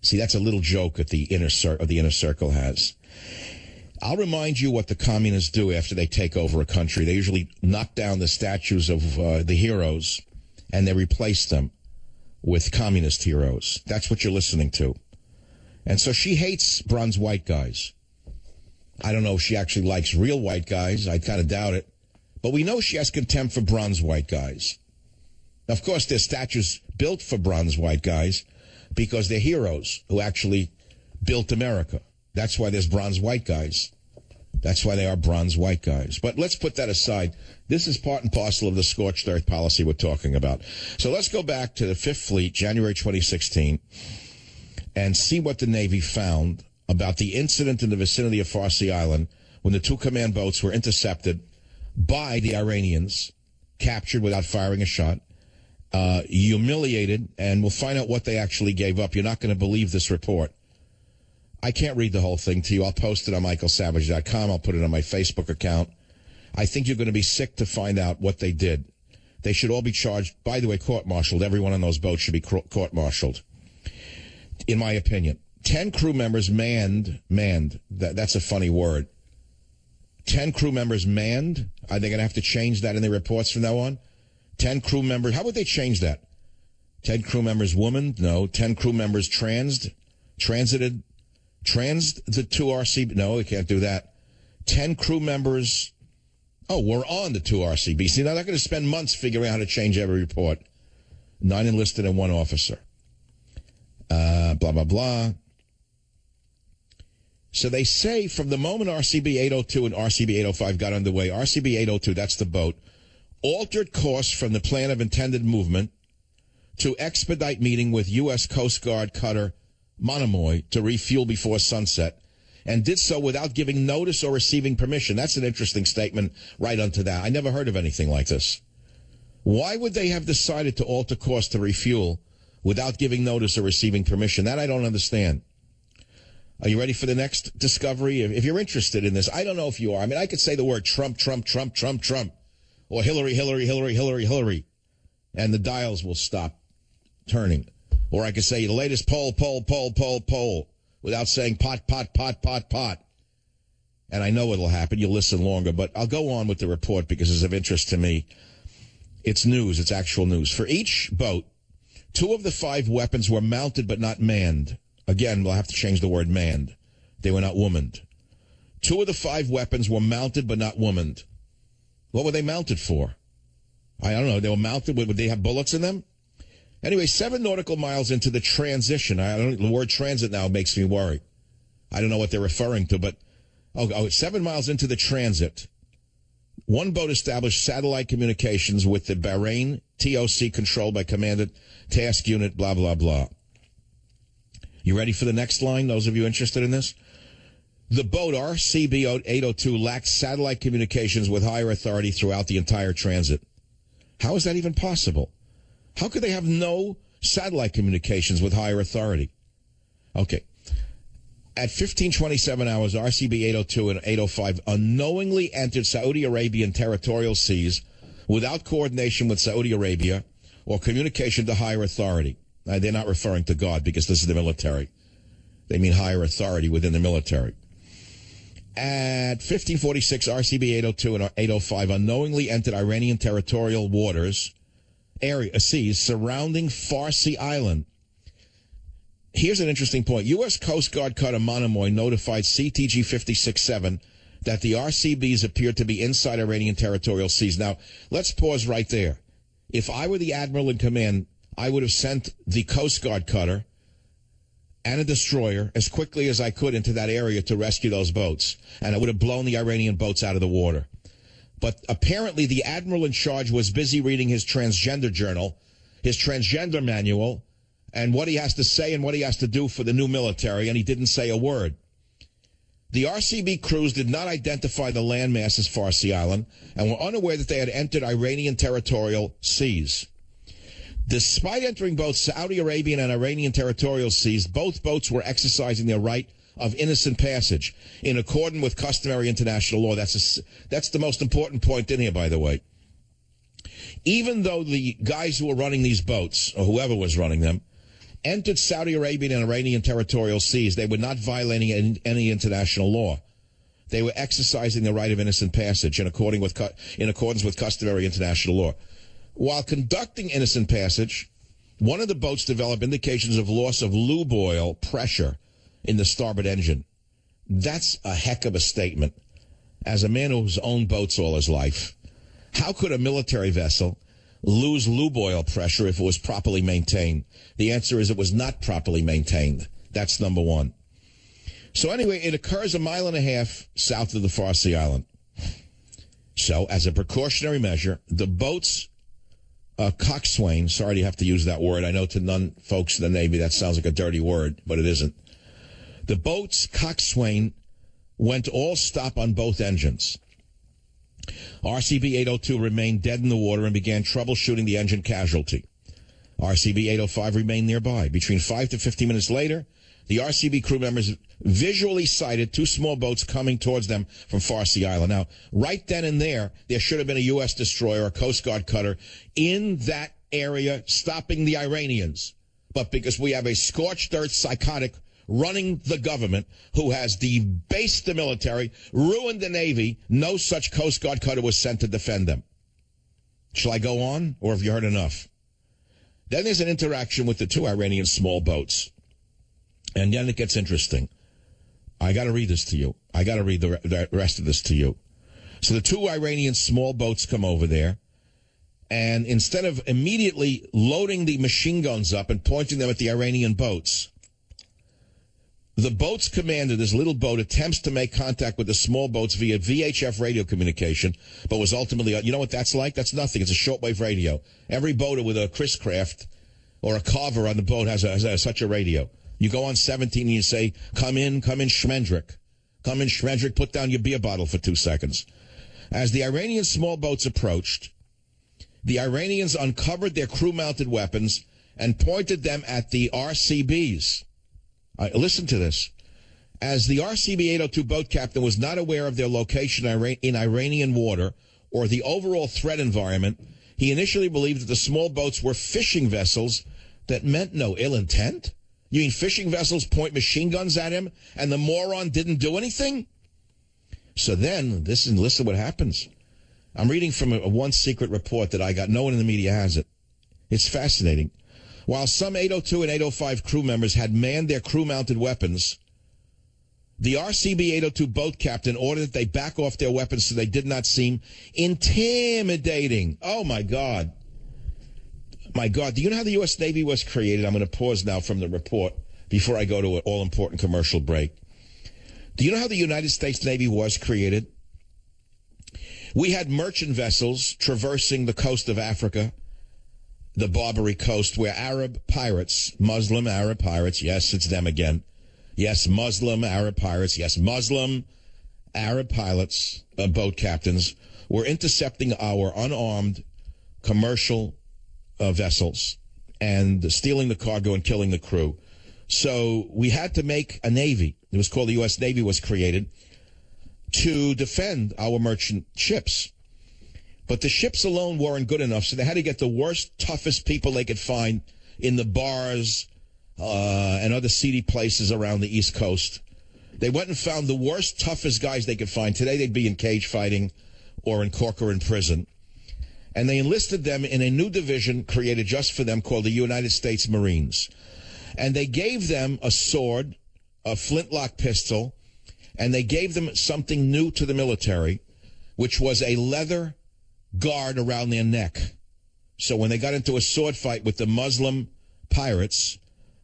See, that's a little joke that the inner circle has. I'll remind you what the communists do after they take over a country. They usually knock down the statues of the heroes, and they replace them with communist heroes. That's what you're listening to. And so she hates bronze white guys. I don't know if she actually likes real white guys. I kind of doubt it. But we know she has contempt for bronze white guys. Of course, there's statues built for bronze white guys because they're heroes who actually built America. That's why there's bronze white guys. That's why they are bronze white guys. But let's put that aside. This is part and parcel of the scorched earth policy we're talking about. So let's go back to the Fifth Fleet, January 2016, and see what the Navy found about the incident in the vicinity of Farsi Island when the 2 command boats were intercepted by the Iranians, captured without firing a shot, humiliated, and we'll find out what they actually gave up. You're not going to believe this report. I can't read the whole thing to you. I'll post it on michaelsavage.com. I'll put it on my Facebook account. I think you're going to be sick to find out what they did. They should all be charged, by the way, court-martialed. Everyone on those boats should be court-martialed, in my opinion. 10 crew members manned. That's a funny word. 10 crew members manned. Are they going to have to change that in the reports from now on? 10 crew members. How would they change that? 10 crew members woman? No. 10 crew members transed the 2 RCB. No, we can't do that. 10 crew members. Oh, we're on the 2 RCB. See, now they're going to spend months figuring out how to change every report. 9 enlisted and 1 officer. Blah, blah, blah. So they say from the moment RCB 802 and RCB 805 got underway, RCB 802, that's the boat, altered course from the plan of intended movement to expedite meeting with U.S. Coast Guard cutter Monomoy to refuel before sunset, and did so without giving notice or receiving permission. That's an interesting statement right unto that. I never heard of anything like this. Why would they have decided to alter course to refuel without giving notice or receiving permission? That I don't understand. Are you ready for the next discovery? If you're interested in this, I don't know if you are. I mean, I could say the word Trump, Trump, Trump, Trump, Trump, or Hillary, Hillary, Hillary, Hillary, Hillary, and the dials will stop turning. Or I could say the latest poll, poll, poll, poll, poll, without saying pot, pot, pot, pot, pot. And I know it'll happen. You'll listen longer, but I'll go on with the report because it's of interest to me. It's news. It's actual news. For each boat, 2 of the 5 weapons were mounted but not manned. Again, we'll have to change the word manned. They were not womaned. 2 of the 5 weapons were mounted but not womaned. What were they mounted for? I don't know. They were mounted. Would they have bullets in them? Anyway, 7 nautical miles into the transition, the word transit now makes me worry. I don't know what they're referring to, but 7 miles into the transit, one boat established satellite communications with the Bahrain TOC controlled by Commandant Task Unit, blah, blah, blah. You ready for the next line, those of you interested in this? The boat, RCB 802, lacked satellite communications with higher authority throughout the entire transit. How is that even possible? How could they have no satellite communications with higher authority? Okay. At 15:27 hours, RCB 802 and 805 unknowingly entered Saudi Arabian territorial seas without coordination with Saudi Arabia or communication to higher authority. Now, they're not referring to God because this is the military. They mean higher authority within the military. At 15:46, RCB 802 and 805 unknowingly entered Iranian territorial waters, seas surrounding Farsi Island. Here's an interesting point. U.S. Coast Guard cutter Monomoy notified CTG 56-7 that the RCBs appeared to be inside Iranian territorial seas. Now, let's pause right there. If I were the admiral in command, I would have sent the Coast Guard cutter and a destroyer as quickly as I could into that area to rescue those boats. And I would have blown the Iranian boats out of the water. But apparently the admiral in charge was busy reading his transgender journal, his transgender manual, and what he has to say and what he has to do for the new military, and he didn't say a word. The RCB crews did not identify the landmass as Farsi Island and were unaware that they had entered Iranian territorial seas. Despite entering both Saudi Arabian and Iranian territorial seas, both boats were exercising their right of innocent passage in accordance with customary international law. That's the most important point in here, by the way. Even though the guys who were running these boats, or whoever was running them, entered Saudi Arabian and Iranian territorial seas, they were not violating any international law. They were exercising the right of innocent passage in accordance with customary international law. While conducting innocent passage, one of the boats developed indications of loss of lube oil pressure in the starboard engine. That's a heck of a statement. As a man who's owned boats all his life, how could a military vessel lose lube oil pressure if it was properly maintained? The answer is it was not properly maintained. That's number one. So anyway, it occurs 1.5 miles south of the Farsi Island. So as a precautionary measure, the boat's coxswain, sorry to have to use that word. I know to none folks in the Navy that sounds like a dirty word, but it isn't. The boat's coxswain went all stop on both engines. RCB 802 remained dead in the water and began troubleshooting the engine casualty. RCB 805 remained nearby. Between 5 to 15 minutes later, the RCB crew members visually sighted 2 small boats coming towards them from Farsi Island. Now, right then and there should have been a U.S. destroyer or Coast Guard cutter in that area stopping the Iranians. But because we have a scorched earth psychotic running the government who has debased the military, ruined the Navy, no such Coast Guard cutter was sent to defend them. Shall I go on, or have you heard enough? Then there's an interaction with the 2 Iranian small boats. And then it gets interesting. I got to read this to you. I got to read the rest of this to you. So the 2 Iranian small boats come over there, and instead of immediately loading the machine guns up and pointing them at the Iranian boats, the boat's commander, this little boat, attempts to make contact with the small boats via VHF radio communication, but was ultimately, you know what that's like? That's nothing. It's a shortwave radio. Every boater with a Chris Craft or a carver on the boat has such a radio. You go on 17 and you say, come in, Schmendrick. Come in, Schmendrick, put down your beer bottle for 2 seconds. As the Iranian small boats approached, the Iranians uncovered their crew-mounted weapons and pointed them at the RCBs. Listen to this. As the RCB-802 boat captain was not aware of their location in Iranian water or the overall threat environment, he initially believed that the small boats were fishing vessels that meant no ill intent? You mean fishing vessels point machine guns at him and the moron didn't do anything? So then, listen what happens. I'm reading from one secret report that I got. No one in the media has it. It's fascinating. While some 802 and 805 crew members had manned their crew-mounted weapons, the RCB-802 boat captain ordered that they back off their weapons so they did not seem intimidating. Oh, my God. My God. Do you know how the U.S. Navy was created? I'm going to pause now from the report before I go to an all-important commercial break. Do you know how the United States Navy was created? We had merchant vessels traversing the coast of Africa, the Barbary Coast, where Arab pirates, Muslim Arab pirates, yes, it's them again. Yes, Muslim Arab pirates, yes, Muslim Arab pilots, boat captains, were intercepting our unarmed commercial vessels and stealing the cargo and killing the crew. So we had to make a navy. It was called the U.S. Navy was created to defend our merchant ships. But the ships alone weren't good enough, so they had to get the worst, toughest people they could find in the bars and other seedy places around the East Coast. They went and found the worst, toughest guys they could find. Today they'd be in cage fighting or in Corcoran prison. And they enlisted them in a new division created just for them called the United States Marines. And they gave them a sword, a flintlock pistol, and they gave them something new to the military, which was a leather guard around their neck. So when they got into a sword fight with the Muslim pirates,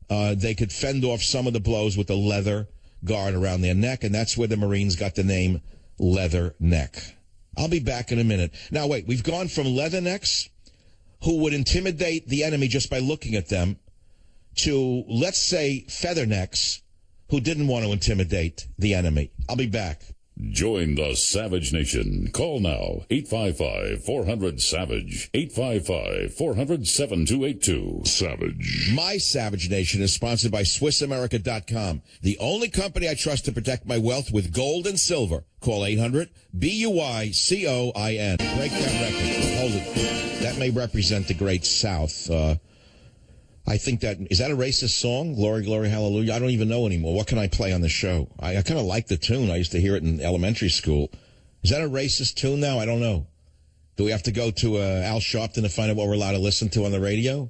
they could fend off some of the blows with a leather guard around their neck, and that's where the Marines got the name Leather Neck. I'll be back in a minute. Now, wait, we've gone from leathernecks, who would intimidate the enemy just by looking at them, to, let's say, feathernecks, who didn't want to intimidate the enemy. I'll be back. Join the Savage Nation. Call now, 855-400-SAVAGE, 855-400-7282. Savage. My Savage Nation is sponsored by SwissAmerica.com, the only company I trust to protect my wealth with gold and silver. Call 800-BUICOIN. Break that record. Hold it. That may represent the Great South. I think that, is that a racist song? Glory, glory, hallelujah. I don't even know anymore. What can I play on the show? I kind of like the tune. I used to hear it in elementary school. Is that a racist tune now? I don't know. Do we have to go to Al Sharpton to find out what we're allowed to listen to on the radio?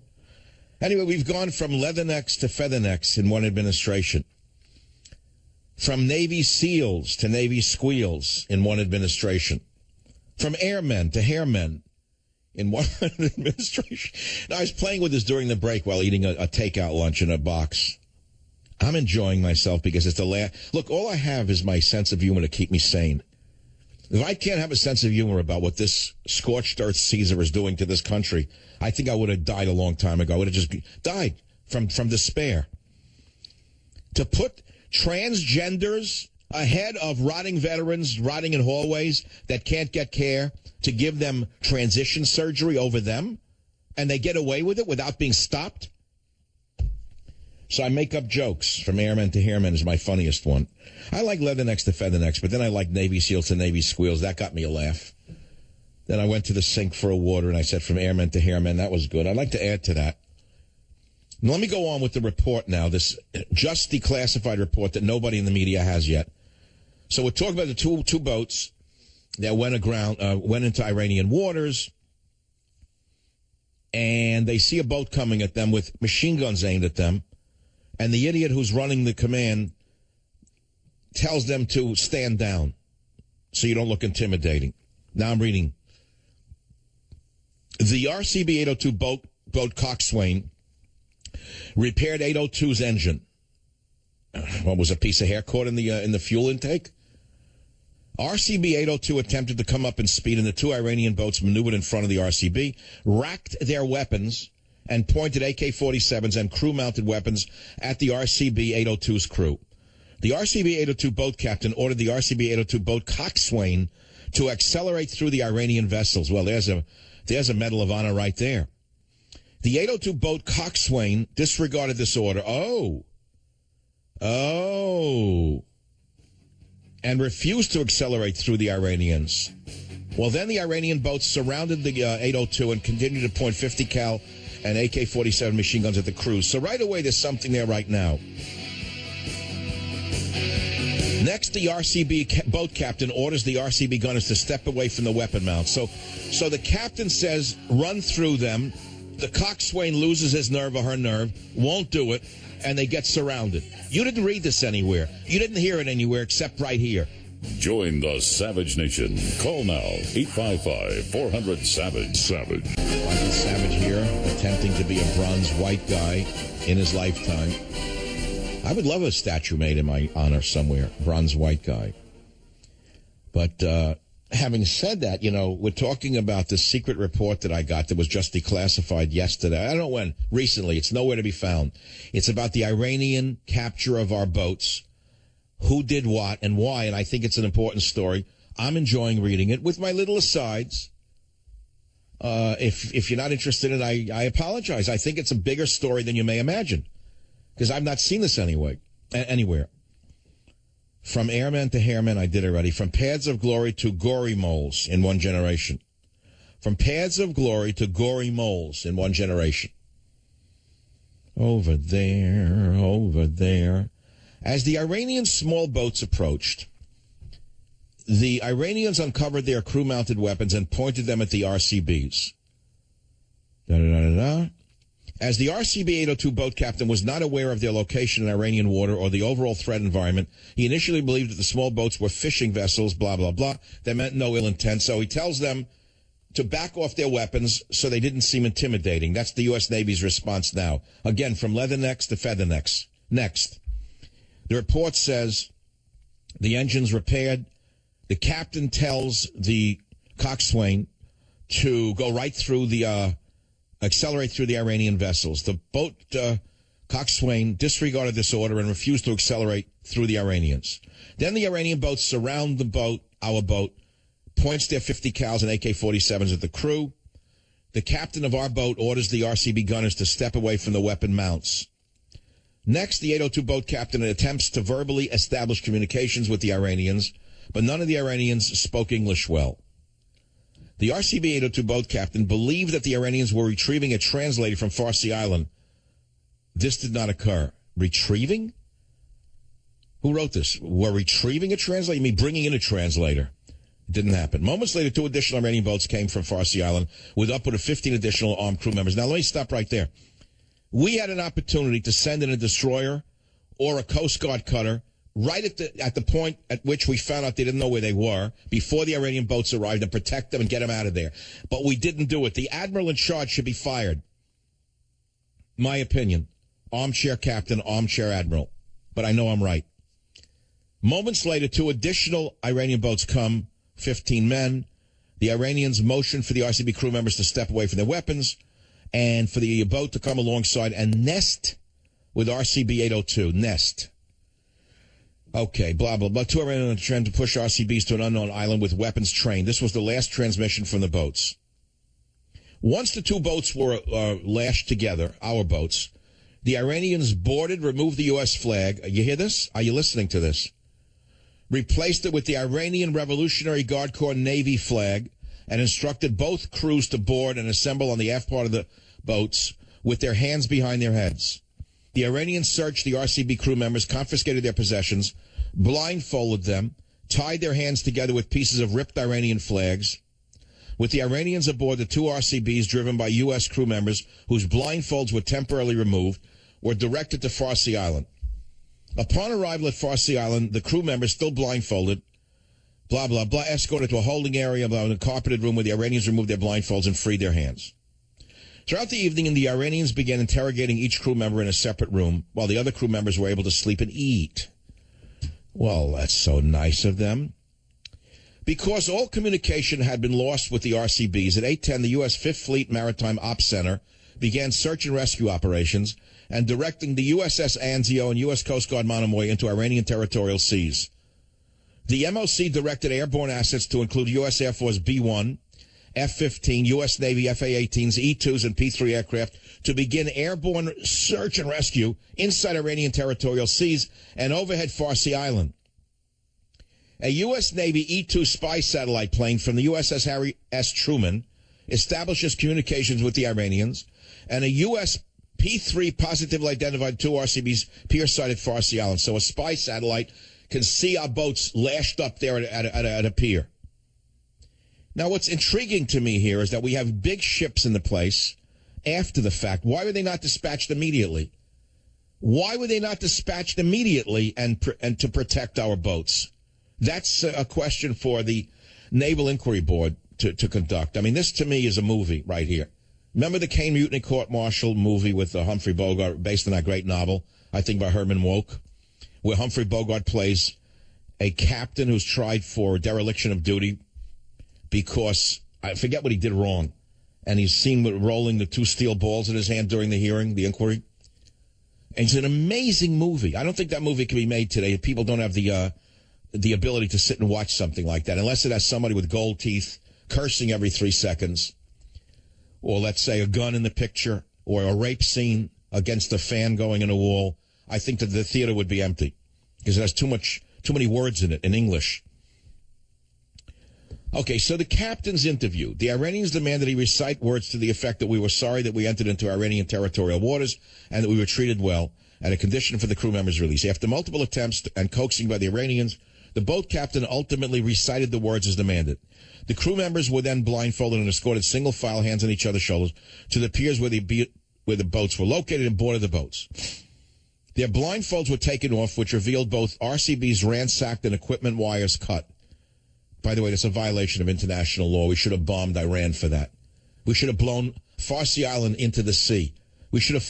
Anyway, we've gone from leathernecks to feathernecks in one administration. From Navy SEALs to Navy squeals in one administration. From airmen to hairmen in one administration. Now, I was playing with this during the break while eating a takeout lunch in a box. I'm enjoying myself because it's the last. Look, all I have is my sense of humor to keep me sane. If I can't have a sense of humor about what this scorched earth Caesar is doing to this country, I think I would have died a long time ago. I would have just died from despair. To put transgenders ahead of rotting veterans rotting in hallways that can't get care, to give them transition surgery over them, and they get away with it without being stopped. So I make up jokes. From airmen to hairmen is my funniest one. I like leathernecks to feathernecks, but then I like Navy SEALs to Navy squeals. That got me a laugh. Then I went to the sink for a water, and I said from airmen to hairmen. That was good. I'd like to add to that. Now, let me go on with the report now, this just declassified report that nobody in the media has yet. So we're talking about the two boats that went into Iranian waters, and they see a boat coming at them with machine guns aimed at them, and the idiot who's running the command tells them to stand down so you don't look intimidating. Now I'm reading. The RCB-802 boat coxswain repaired 802's engine. What was a piece of hair caught in the fuel intake? RCB-802 attempted to come up in speed, and the two Iranian boats maneuvered in front of the RCB, racked their weapons, and pointed AK-47s and crew-mounted weapons at the RCB-802's crew. The RCB-802 boat captain ordered the RCB-802 boat coxswain to accelerate through the Iranian vessels. Well, there's a Medal of Honor right there. The 802 boat coxswain disregarded this order. And refused to accelerate through the Iranians. Well, then the Iranian boats surrounded the 802 and continued to point 50 cal and AK-47 machine guns at the crews. So right away, there's something there right now. Next, the RCB boat captain orders the RCB gunners to step away from the weapon mount. So the captain says, run through them. The coxswain loses his nerve or her nerve, won't do it, and they get surrounded. You didn't read this anywhere. You didn't hear it anywhere except right here. Join the Savage Nation. Call now, 855-400-SAVAGE. Savage. Michael Savage here, attempting to be a bronze white guy in his lifetime. I would love a statue made in my honor somewhere, bronze white guy. But having said that, we're talking about the secret report that I got that was just declassified yesterday. I don't know when, recently. It's nowhere to be found. It's about the Iranian capture of our boats. Who did what and why, and I think it's an important story. I'm enjoying reading it with my little asides. If you're not interested in it, I apologize. I think it's a bigger story than you may imagine, because I've not seen this anywhere. From airmen to hairmen, I did already. From pads of glory to gory moles in one generation. From pads of glory to gory moles in one generation. Over there, over there. As the Iranian small boats approached, the Iranians uncovered their crew-mounted weapons and pointed them at the RCBs. As the RCB-802 boat captain was not aware of their location in Iranian water or the overall threat environment, he initially believed that the small boats were fishing vessels, blah, blah, blah. That meant no ill intent, so he tells them to back off their weapons so they didn't seem intimidating. That's the U.S. Navy's response now. Again, from leathernecks to feathernecks. Next. The report says the engine's repaired. The captain tells the coxswain to go right through accelerate through the Iranian vessels. The boat coxswain disregarded this order and refused to accelerate through the Iranians. Then the Iranian boats surround the boat, our boat, points their 50 cals and AK-47s at the crew. The captain of our boat orders the RCB gunners to step away from the weapon mounts. Next, the 802 boat captain attempts to verbally establish communications with the Iranians, but none of the Iranians spoke English well. The RCB-802 boat captain believed that the Iranians were retrieving a translator from Farsi Island. This did not occur. Retrieving? Who wrote this? We're retrieving a translator? You mean bringing in a translator? It didn't happen. Moments later, 2 additional Iranian boats came from Farsi Island with upward of 15 additional armed crew members. Now, let me stop right there. We had an opportunity to send in a destroyer or a Coast Guard cutter right at the point at which we found out they didn't know where they were before the Iranian boats arrived and protect them and get them out of there. But we didn't do it. The admiral in charge should be fired. My opinion. Armchair captain, armchair admiral. But I know I'm right. Moments later, 2 additional Iranian boats come, 15 men. The Iranians motion for the RCB crew members to step away from their weapons and for the boat to come alongside and nest with RCB-802. Nest. Okay, blah, blah, blah. 2 Iranians trying to push RCBs to an unknown island with weapons trained. This was the last transmission from the boats. Once the 2 boats were lashed together, our boats, the Iranians boarded, removed the U.S. flag. You hear this? Are you listening to this? Replaced it with the Iranian Revolutionary Guard Corps Navy flag and instructed both crews to board and assemble on the aft part of the boats with their hands behind their heads. The Iranians searched the RCB crew members, confiscated their possessions, blindfolded them, tied their hands together with pieces of ripped Iranian flags. With the Iranians aboard, the 2 RCBs driven by U.S. crew members whose blindfolds were temporarily removed were directed to Farsi Island. Upon arrival at Farsi Island, the crew members, still blindfolded, blah, blah, blah, escorted to a holding area in a carpeted room where the Iranians removed their blindfolds and freed their hands. Throughout the evening, the Iranians began interrogating each crew member in a separate room, while the other crew members were able to sleep and eat. Well, that's so nice of them. Because all communication had been lost with the RCBs, at 8:10, the U.S. 5th Fleet Maritime Ops Center began search and rescue operations and directing the USS Anzio and U.S. Coast Guard Monomoy into Iranian territorial seas. The MOC directed airborne assets to include U.S. Air Force B-1, F-15, U.S. Navy FA-18s, E-2s, and P-3 aircraft to begin airborne search and rescue inside Iranian territorial seas and overhead Farsi Island. A U.S. Navy E-2 spy satellite plane from the USS Harry S. Truman establishes communications with the Iranians, and a U.S. P-3 positively identified 2 RCBs pier-side at Farsi Island. So a spy satellite can see our boats lashed up there at a pier. Now, what's intriguing to me here is that we have big ships in the place after the fact. Why were they not dispatched immediately? Why were they not dispatched immediately and to protect our boats? That's a question for the Naval Inquiry Board to conduct. I mean, this to me is a movie right here. Remember the Caine Mutiny Court-Martial movie with Humphrey Bogart, based on that great novel, I think by Herman Wouk, where Humphrey Bogart plays a captain who's tried for dereliction of duty because, I forget what he did wrong, and he's seen with rolling the 2 steel balls in his hand during the hearing, the inquiry. And it's an amazing movie. I don't think that movie can be made today. People don't have the ability to sit and watch something like that, unless it has somebody with gold teeth cursing every 3 seconds, or let's say a gun in the picture, or a rape scene against a fan going in a wall. I think that the theater would be empty because it has too many words in it in English. Okay, so the captain's interview. The Iranians demanded he recite words to the effect that we were sorry that we entered into Iranian territorial waters and that we were treated well, and a condition for the crew members' release. After multiple attempts and coaxing by the Iranians, the boat captain ultimately recited the words as demanded. The crew members were then blindfolded and escorted single file, hands on each other's shoulders, to the piers where the boats were located and boarded the boats. Their blindfolds were taken off, which revealed both RCBs ransacked and equipment wires cut. By the way, that's a violation of international law. We should have bombed Iran for that. We should have blown Farsi Island into the sea. We should have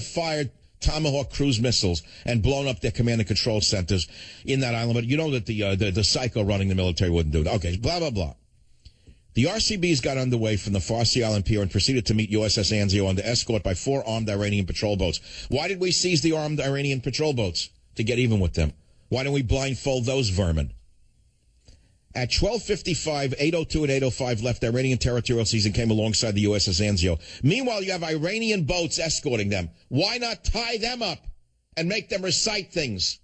fired Tomahawk cruise missiles and blown up their command and control centers in that island. But you know that the psycho running the military wouldn't do that. Okay, blah, blah, blah. The RCBs got underway from the Farsi Island pier and proceeded to meet USS Anzio under escort by 4 armed Iranian patrol boats. Why did we seize the armed Iranian patrol boats? To get even with them. Why don't we blindfold those vermin? At 12:55, 802 and 805 left Iranian territorial seas and came alongside the USS Anzio. Meanwhile, you have Iranian boats escorting them. Why not tie them up and make them recite things?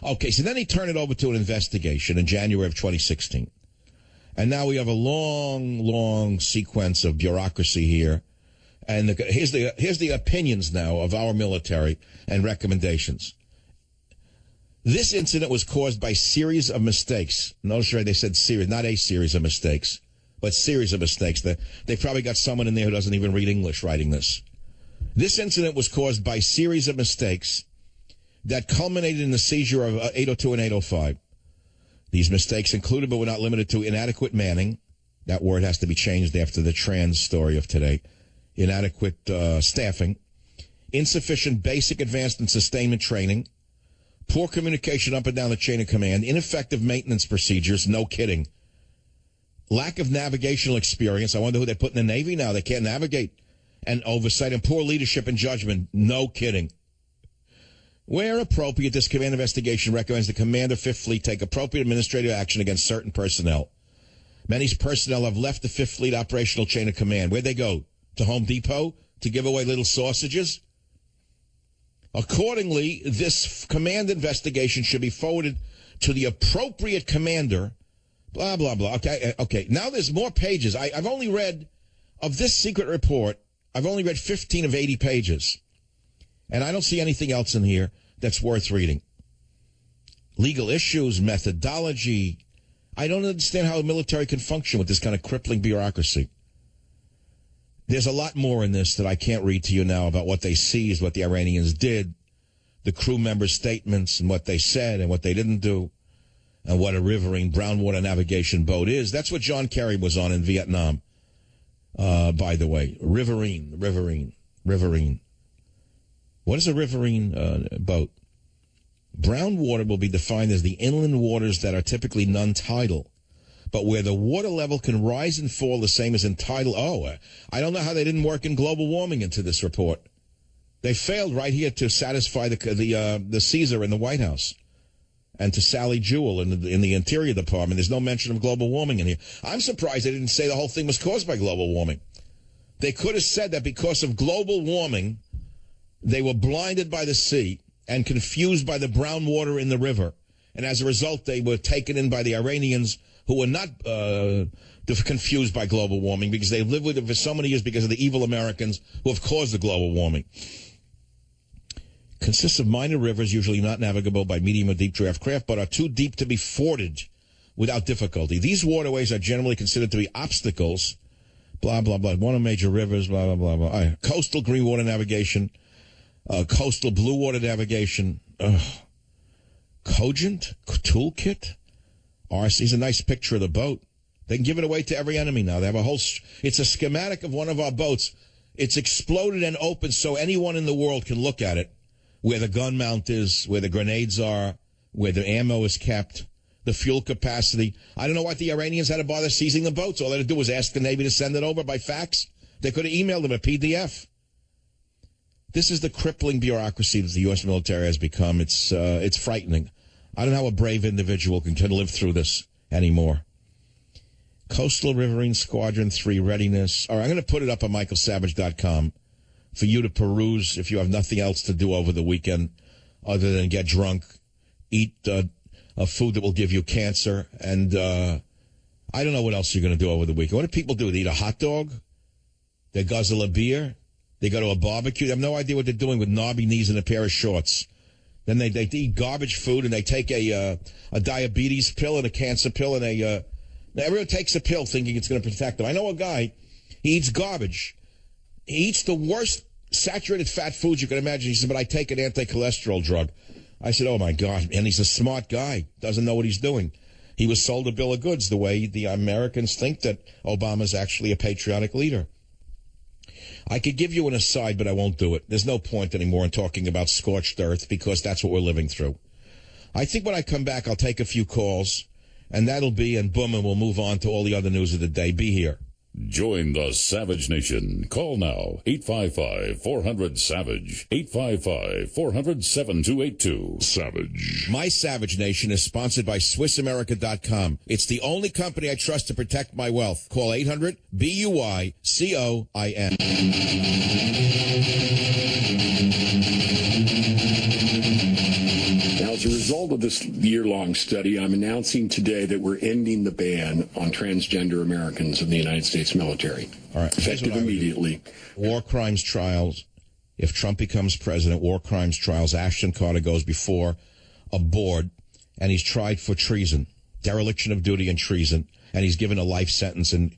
Okay, so then he turned it over to an investigation in January of 2016. And now we have a long, long sequence of bureaucracy here. And here's the opinions now of our military and recommendations. This incident was caused by series of mistakes. Notice they said series, not a series of mistakes, but series of mistakes. They probably got someone in there who doesn't even read English writing this. This incident was caused by series of mistakes that culminated in the seizure of 802 and 805. These mistakes included, but were not limited to, inadequate manning. That word has to be changed after the trans story of today. Inadequate staffing. Insufficient basic, advanced, and sustainment training. Poor communication up and down the chain of command. Ineffective maintenance procedures. No kidding. Lack of navigational experience. I wonder who they put in the Navy now. They can't navigate. And oversight and poor leadership and judgment. No kidding. Where appropriate, this command investigation recommends the Commander, 5th Fleet, take appropriate administrative action against certain personnel. Many personnel have left the 5th Fleet operational chain of command. Where'd they go? To Home Depot? To give away little sausages? Accordingly, this command investigation should be forwarded to the appropriate commander. Blah, blah, blah. Okay. Now there's more pages. I've only read, of this secret report, I've only read 15 of 80 pages. And I don't see anything else in here that's worth reading. Legal issues, methodology. I don't understand how a military can function with this kind of crippling bureaucracy. There's a lot more in this that I can't read to you now about what they seized, what the Iranians did, the crew members' statements and what they said and what they didn't do, and what a riverine brown water navigation boat is. That's what John Kerry was on in Vietnam, by the way. Riverine. What is a riverine boat? Brown water will be defined as the inland waters that are typically non-tidal, but where the water level can rise and fall the same as in tidal. I don't know how they didn't work in global warming into this report. They failed right here to satisfy the Caesar in the White House and to Sally Jewell in the Interior Department. There's no mention of global warming in here. I'm surprised they didn't say the whole thing was caused by global warming. They could have said that because of global warming, they were blinded by the sea and confused by the brown water in the river. And as a result, they were taken in by the Iranians, who were not confused by global warming because they lived with it for so many years because of the evil Americans who have caused the global warming. Consists of minor rivers, usually not navigable by medium or deep draft craft, but are too deep to be forded without difficulty. These waterways are generally considered to be obstacles, blah, blah, blah. One of major rivers, blah, blah, blah, blah. Coastal green water navigation, coastal blue water navigation, Cogent toolkit. RC's a nice picture of the boat. They can give it away to every enemy now. They have a whole. It's a schematic of one of our boats. It's exploded and open so anyone in the world can look at it. Where the gun mount is, where the grenades are, where the ammo is kept, the fuel capacity. I don't know why the Iranians had to bother seizing the boats. All they had to do was ask the Navy to send it over by fax. They could have emailed them a PDF. This is the crippling bureaucracy that the U.S. military has become. It's frightening. I don't know how a brave individual can live through this anymore. Coastal Riverine Squadron 3 readiness. All right, I'm going to put it up on michaelsavage.com for you to peruse if you have nothing else to do over the weekend other than get drunk, eat a food that will give you cancer, and I don't know what else you're going to do over the weekend. What do people do? They eat a hot dog? They guzzle a beer? They go to a barbecue? They have no idea what they're doing with knobby knees and a pair of shorts. Then they eat garbage food, and they take a diabetes pill and a cancer pill, and everyone takes a pill thinking it's going to protect them. I know a guy, he eats garbage. He eats the worst saturated fat foods you can imagine. He said, but I take an anti-cholesterol drug. I said, oh, my God. And he's a smart guy, doesn't know what he's doing. He was sold a bill of goods the way the Americans think that Obama's actually a patriotic leader. I could give you an aside, but I won't do it. There's no point anymore in talking about scorched earth because that's what we're living through. I think when I come back, I'll take a few calls, and that'll be, and boom, and we'll move on to all the other news of the day. Be here. Join the Savage Nation. Call now, 855-400-SAVAGE, 855-400-7282. Savage. My Savage Nation is sponsored by SwissAmerica.com. It's the only company I trust to protect my wealth. Call 800-BUICOIN. As a result of this year-long study, I'm announcing today that we're ending the ban on transgender Americans in the United States military. All right. Effective immediately. War crimes trials. If Trump becomes president, war crimes trials. Ashton Carter goes before a board, and he's tried for treason, dereliction of duty and treason, and he's given a life sentence in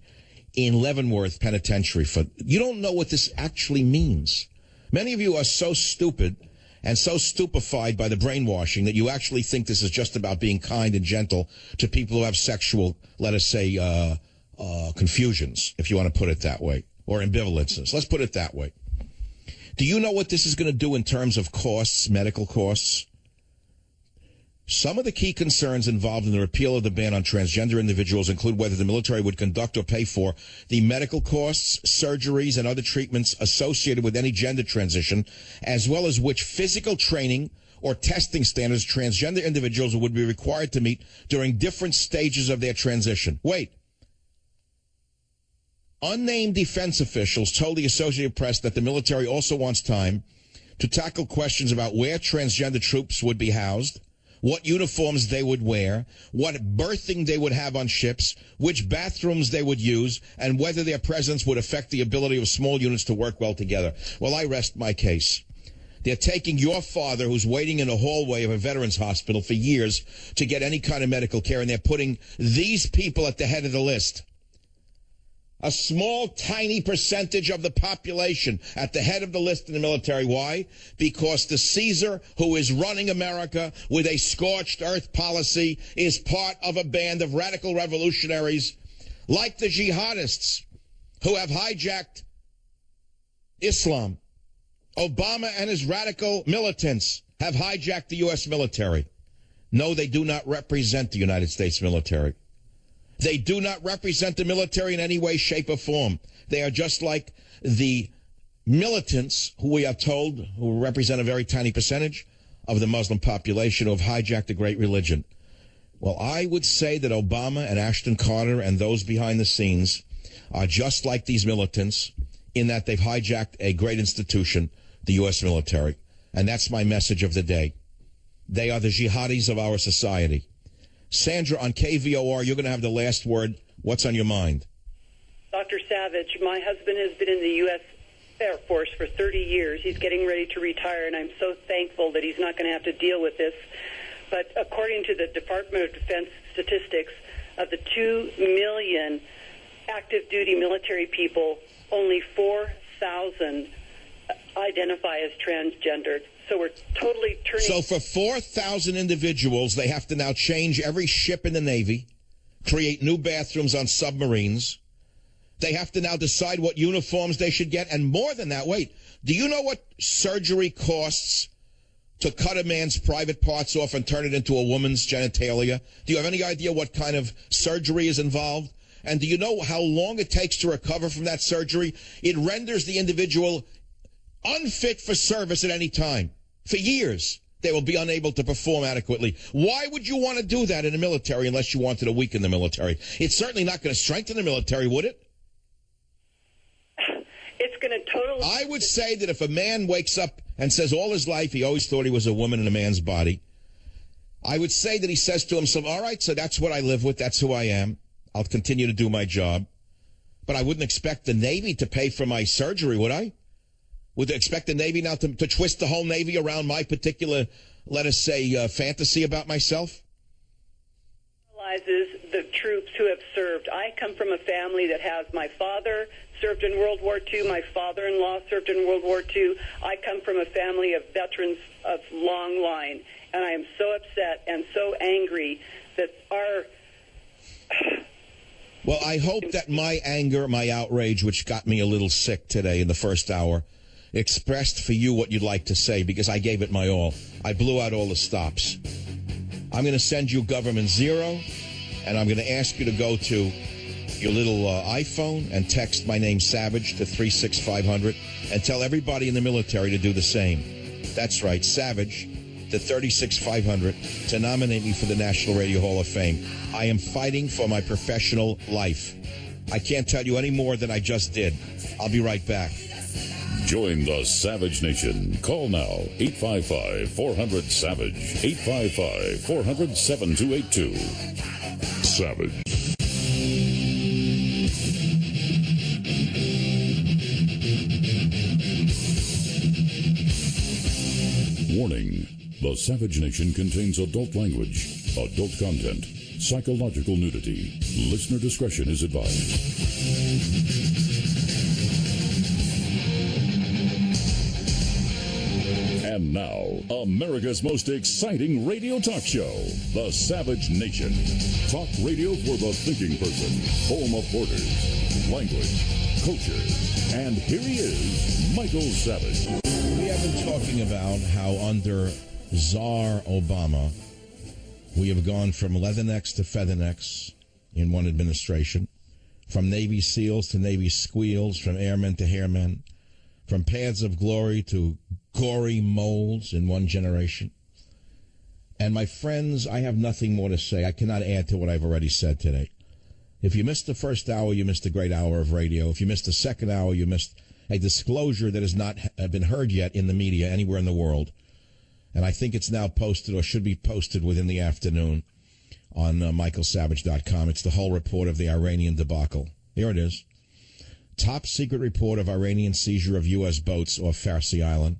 Leavenworth Penitentiary. You don't know what this actually means. Many of you are so stupid and so stupefied by the brainwashing that you actually think this is just about being kind and gentle to people who have sexual, let us say, confusions, if you want to put it that way, or ambivalences. Let's put it that way. Do you know what this is going to do in terms of costs, medical costs? Some of the key concerns involved in the repeal of the ban on transgender individuals include whether the military would conduct or pay for the medical costs, surgeries, and other treatments associated with any gender transition, as well as which physical training or testing standards transgender individuals would be required to meet during different stages of their transition. Wait. Unnamed defense officials told the Associated Press that the military also wants time to tackle questions about where transgender troops would be housed, what uniforms they would wear, what berthing they would have on ships, which bathrooms they would use, and whether their presence would affect the ability of small units to work well together. Well, I rest my case. They're taking your father, who's waiting in a hallway of a veterans hospital for years to get any kind of medical care, and they're putting these people at the head of the list. A small, tiny percentage of the population at the head of the list in the military. Why? Because the Caesar, who is running America with a scorched earth policy, is part of a band of radical revolutionaries like the jihadists who have hijacked Islam. Obama and his radical militants have hijacked the U.S. military. No, they do not represent the United States military. They do not represent the military in any way, shape, or form. They are just like the militants who we are told, who represent a very tiny percentage of the Muslim population who have hijacked a great religion. Well, I would say that Obama and Ashton Carter and those behind the scenes are just like these militants in that they've hijacked a great institution, the U.S. military. And that's my message of the day. They are the jihadis of our society. Sandra, on KVOR, you're going to have the last word. What's on your mind? Dr. Savage, my husband has been in the U.S. Air Force for 30 years. He's getting ready to retire, and I'm so thankful that he's not going to have to deal with this. But according to the Department of Defense statistics, of the 2 million active duty military people, only 4,000 identify as transgendered. So we're totally turning... So for 4,000 individuals, they have to now change every ship in the Navy, create new bathrooms on submarines. They have to now decide what uniforms they should get. And more than that, wait, do you know what surgery costs to cut a man's private parts off and turn it into a woman's genitalia? Do you have any idea what kind of surgery is involved? And do you know how long it takes to recover from that surgery? It renders the individual unfit for service at any time. For years, they will be unable to perform adequately. Why would you want to do that in the military unless you wanted to weaken the military? It's certainly not going to strengthen the military, would it? It's going to totally... I would say that if a man wakes up and says all his life he always thought he was a woman in a man's body, I would say that he says to himself, all right, so that's what I live with, that's who I am. I'll continue to do my job. But I wouldn't expect the Navy to pay for my surgery, would I? Would I expect the Navy now to twist the whole Navy around my particular, let us say, fantasy about myself? Realizes the troops who have served. I come from a family that has my father served in World War II, my father-in-law served in World War II. I come from a family of veterans of long line, and I am so upset and so angry that our... Well, I hope that my anger, my outrage, which got me a little sick today in the first hour, expressed for you what you'd like to say, because I gave it my all. I blew out all the stops. I'm going to send you government zero, and I'm going to ask you to go to your little iPhone and text my name Savage to 36500 and tell everybody in the military to do the same. That's right, Savage to 36500 to nominate me for the National Radio Hall of Fame. I am fighting for my professional life. I can't tell you any more than I just did. I'll be right back. Join the Savage Nation. Call now, 855-400-SAVAGE, 855-400-7282. Savage. Warning. The Savage Nation contains adult language, adult content, psychological nudity. Listener discretion is advised. And now, America's most exciting radio talk show, The Savage Nation. Talk radio for the thinking person, home of borders, language, culture. And here he is, Michael Savage. We have been talking about how under Czar Obama, we have gone from leathernecks to feathernecks in one administration, from Navy SEALs to Navy squeals, from airmen to hairmen, from paths of glory to gory moles in one generation. And my friends, I have nothing more to say. I cannot add to what I've already said today. If you missed the first hour, you missed a great hour of radio. If you missed the second hour, you missed a disclosure that has not been heard yet in the media anywhere in the world. And I think it's now posted or should be posted within the afternoon on michaelsavage.com. It's the whole report of the Iranian debacle. Here it is. Top secret report of Iranian seizure of U.S. boats off Farsi Island.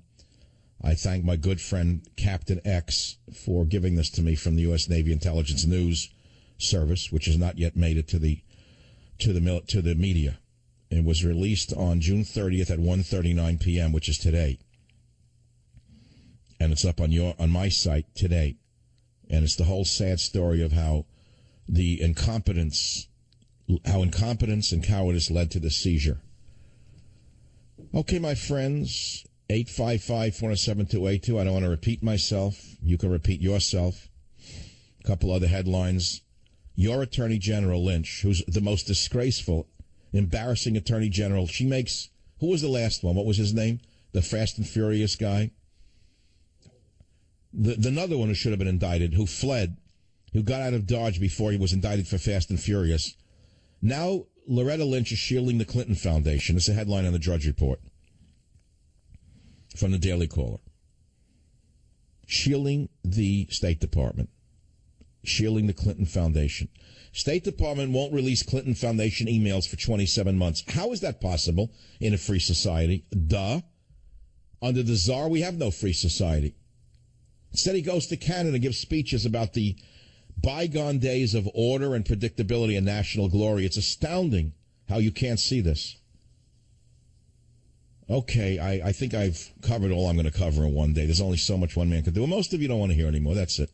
I thank my good friend Captain X for giving this to me from the U.S. Navy Intelligence News Service, which has not yet made it to the media. It was released on June 30th at 1:39 p.m., which is today. And it's up on my site today. And it's the whole sad story of how incompetence and cowardice led to the seizure. Okay, my friends, 855-407-282. I don't want to repeat myself. You can repeat yourself. A couple other headlines. Your Attorney General, Lynch, who's the most disgraceful, embarrassing Attorney General, she makes... Who was the last one? What was his name? The Fast and Furious guy? The another one who should have been indicted, who fled, who got out of Dodge before he was indicted for Fast and Furious. Now, Loretta Lynch is shielding the Clinton Foundation. It's a headline on the Drudge Report from the Daily Caller. Shielding the State Department. Shielding the Clinton Foundation. State Department won't release Clinton Foundation emails for 27 months. How is that possible in a free society? Duh. Under the Tsar, we have no free society. Instead, he goes to Canada and gives speeches about the bygone days of order and predictability and national glory. It's astounding how you can't see this. Okay, I think I've covered all I'm going to cover in one day. There's only so much one man can do. And most of you don't want to hear anymore. That's it.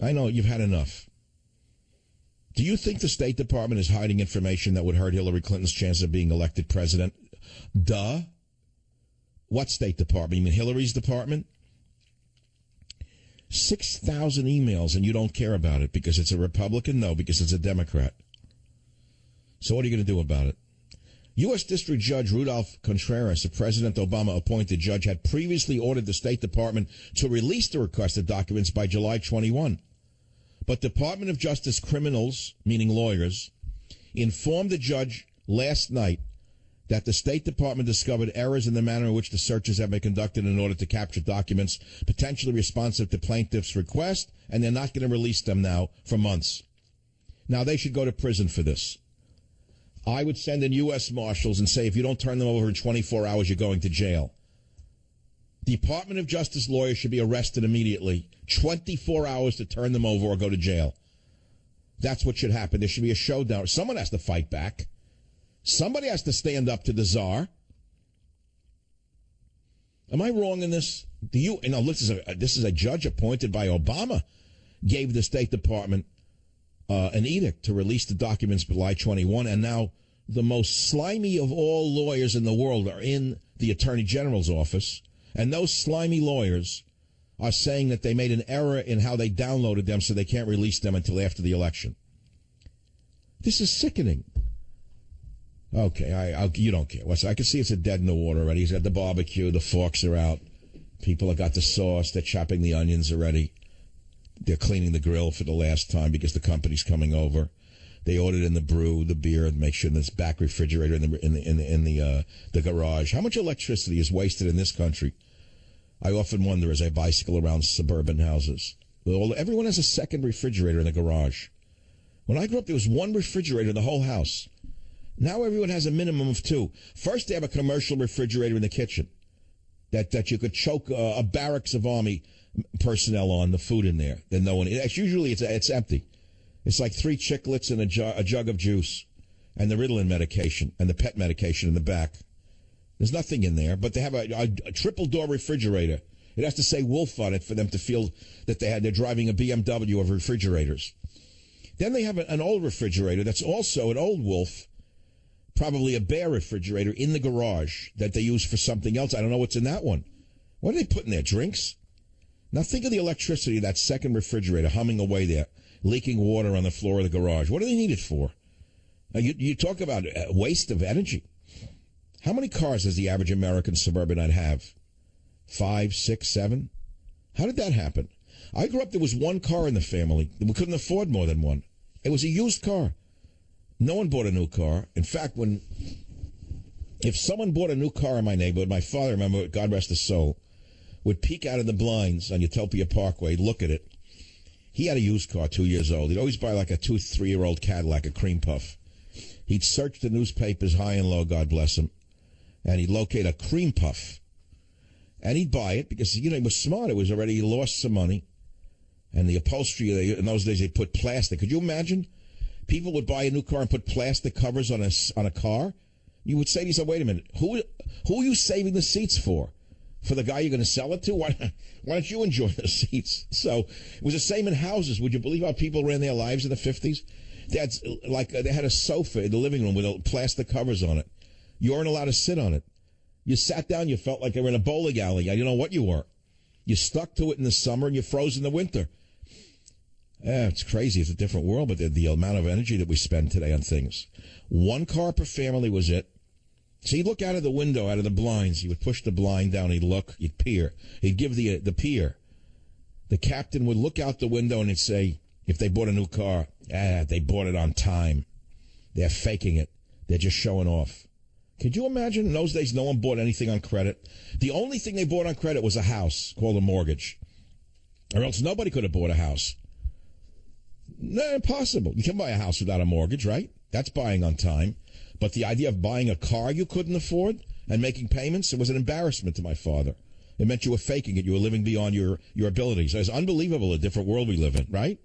I know you've had enough. Do you think the State Department is hiding information that would hurt Hillary Clinton's chance of being elected president? Duh. What State Department? You mean Hillary's department? 6,000 emails and you don't care about it because it's a Republican? No, because it's a Democrat. So what are you going to do about it? U.S. District Judge Rudolph Contreras, a President Obama-appointed judge, had previously ordered the State Department to release the requested documents by July 21. But Department of Justice criminals, meaning lawyers, informed the judge last night that the State Department discovered errors in the manner in which the searches have been conducted in order to capture documents potentially responsive to plaintiff's request, and they're not going to release them now for months. Now, they should go to prison for this. I would send in U.S. Marshals and say, if you don't turn them over in 24 hours, you're going to jail. Department of Justice lawyers should be arrested immediately. 24 hours to turn them over or go to jail. That's what should happen. There should be a showdown. Someone has to fight back. Somebody has to stand up to the Tsar. Am I wrong in this? This is a judge appointed by Obama, gave the State Department an edict to release the documents July 21, and now the most slimy of all lawyers in the world are in the Attorney General's office, and those slimy lawyers are saying that they made an error in how they downloaded them, so they can't release them until after the election. This is sickening. Okay, you don't care. I can see it's a dead in the water already. He's got the barbecue, the forks are out, people have got the sauce, they're chopping the onions already. They're cleaning the grill for the last time because the company's coming over. They ordered in the brew, the beer, and make sure there's back refrigerator in the garage. How much electricity is wasted in this country? I often wonder as I bicycle around suburban houses. Well, everyone has a second refrigerator in the garage. When I grew up, there was one refrigerator in the whole house. Now everyone has a minimum of two. First, they have a commercial refrigerator in the kitchen that you could choke a barracks of army personnel on the food in there. Then no one. Usually it's empty. It's like 3 chiclets and a jug of juice, and the Ritalin medication and the pet medication in the back. There's nothing in there, but they have a triple door refrigerator. It has to say Wolf on it for them to feel that they're driving a BMW of refrigerators. Then they have an old refrigerator that's also an old Wolf, probably a Bear refrigerator in the garage that they use for something else. I don't know what's in that one. What do they put in there? Drinks? Now think of the electricity of that second refrigerator humming away there, leaking water on the floor of the garage. What do they need it for? Now, you talk about waste of energy. How many cars does the average American suburbanite have? 5, 6, 7? How did that happen? I grew up, there was one car in the family. We couldn't afford more than one. It was a used car. No one bought a new car. In fact, if someone bought a new car in my neighborhood, my father, remember, God rest his soul, would peek out of the blinds on Utopia Parkway, look at it. He had a used car, 2 years old. He'd always buy like a 2-3-year-old Cadillac, a cream puff. He'd search the newspapers high and low, God bless him, and he'd locate a cream puff. And he'd buy it because, he was smart. It was already, he lost some money. And the upholstery, in those days, they put plastic. Could you imagine? People would buy a new car and put plastic covers on a car. You would say to yourself, wait a minute, who are you saving the seats for? For the guy you're going to sell it to? Why don't you enjoy the seats? So it was the same in houses. Would you believe how people ran their lives in the 50s? They had a sofa in the living room with plastic covers on it. You weren't allowed to sit on it. You sat down, you felt like you were in a bowling alley. I don't know what you were. You stuck to it in the summer and you froze in the winter. It's crazy. It's a different world, but the amount of energy that we spend today on things. 1 car per family was it. So he'd look out of the window, out of the blinds. He would push the blind down. He'd look. He'd peer. He'd give the peer. The captain would look out the window and he'd say, if they bought a new car, they bought it on time. They're faking it. They're just showing off. Could you imagine? In those days, no one bought anything on credit. The only thing they bought on credit was a house called a mortgage. Or else nobody could have bought a house. No, impossible. You can buy a house without a mortgage, right? That's buying on time. But the idea of buying a car you couldn't afford and making payments, it was an embarrassment to my father. It meant you were faking it. You were living beyond your abilities. It's unbelievable, a different world we live in, right?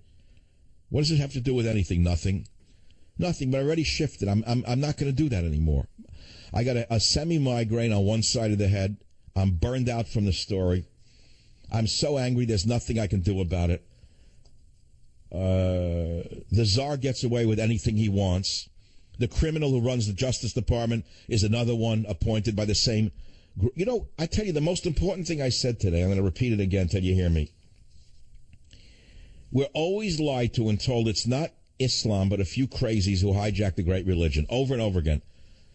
What does it have to do with anything? Nothing. Nothing, but I already shifted. I'm not going to do that anymore. I got a semi-migraine on one side of the head. I'm burned out from the story. I'm so angry, there's nothing I can do about it. The czar gets away with anything he wants. The criminal who runs the Justice Department is another one appointed by the same group. You know, I tell you, the most important thing I said today, I'm going to repeat it again till you hear me. We're always lied to and told it's not Islam, but a few crazies who hijack the great religion over and over again.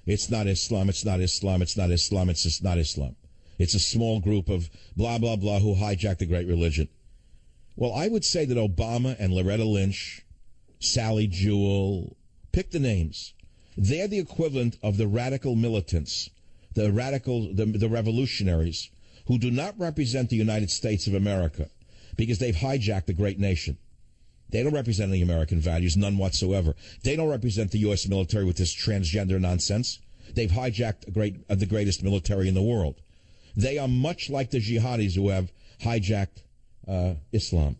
It's not Islam, it's not Islam, it's not Islam, it's just not Islam. It's a small group of blah, blah, blah who hijack the great religion. Well, I would say that Obama and Loretta Lynch, Sally Jewell, pick the names. They're the equivalent of the radical militants, the revolutionaries who do not represent the United States of America because they've hijacked the great nation. They don't represent any American values, none whatsoever. They don't represent the U.S. military with this transgender nonsense. They've hijacked the greatest military in the world. They are much like the jihadis who have hijacked Islam.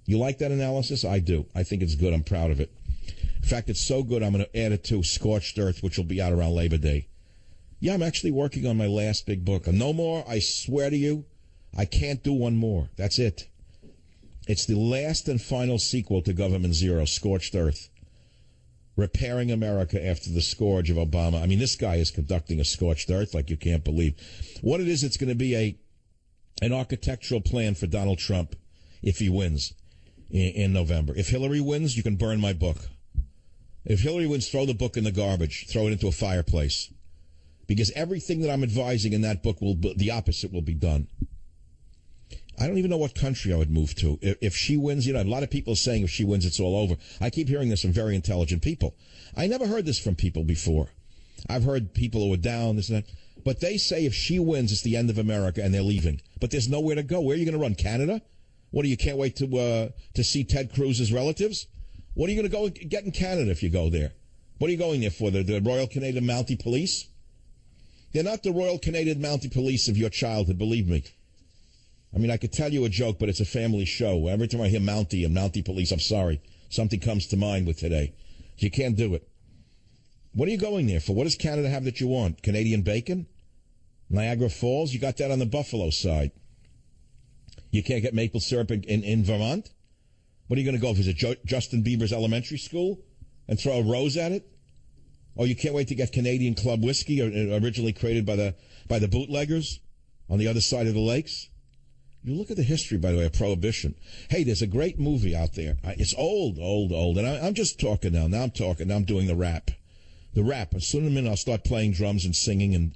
You like that analysis? I do. I think it's good. I'm proud of it. In fact, it's so good, I'm going to add it to Scorched Earth, which will be out around Labor Day. Yeah, I'm actually working on my last big book. No more, I swear to you, I can't do one more. That's it. It's the last and final sequel to Government Zero, Scorched Earth. Repairing America after the scourge of Obama. I mean, this guy is conducting a scorched earth like you can't believe. What it is, it's going to be an architectural plan for Donald Trump if he wins in November. If Hillary wins, you can burn my book. If Hillary wins, throw the book in the garbage. Throw it into a fireplace. Because everything that I'm advising in that book, the opposite will be done. I don't even know what country I would move to. If she wins, you know, a lot of people are saying if she wins, it's all over. I keep hearing this from very intelligent people. I never heard this from people before. I've heard people who are down, this and that. But they say if she wins, it's the end of America and they're leaving. But there's nowhere to go. Where are you going to run? Canada? What, you can't wait to see Ted Cruz's relatives? What are you going to go get in Canada if you go there? What are you going there for? The Royal Canadian Mounted Police? They're not the Royal Canadian Mounted Police of your childhood, believe me. I mean, I could tell you a joke, but it's a family show. Every time I hear Mountie and Mountie Police, I'm sorry. Something comes to mind with today. You can't do it. What are you going there for? What does Canada have that you want? Canadian bacon? Niagara Falls? You got that on the Buffalo side. You can't get maple syrup in Vermont? What are you going to go visit Justin Bieber's elementary school and throw a rose at it? Or you can't wait to get Canadian Club whiskey, originally created by the bootleggers on the other side of the lakes? You look at the history, by the way, of Prohibition. Hey, there's a great movie out there. It's old. And I'm just talking now. Now I'm talking. Now I'm doing the rap. The rap. As soon as a minute, I'll start playing drums and singing, and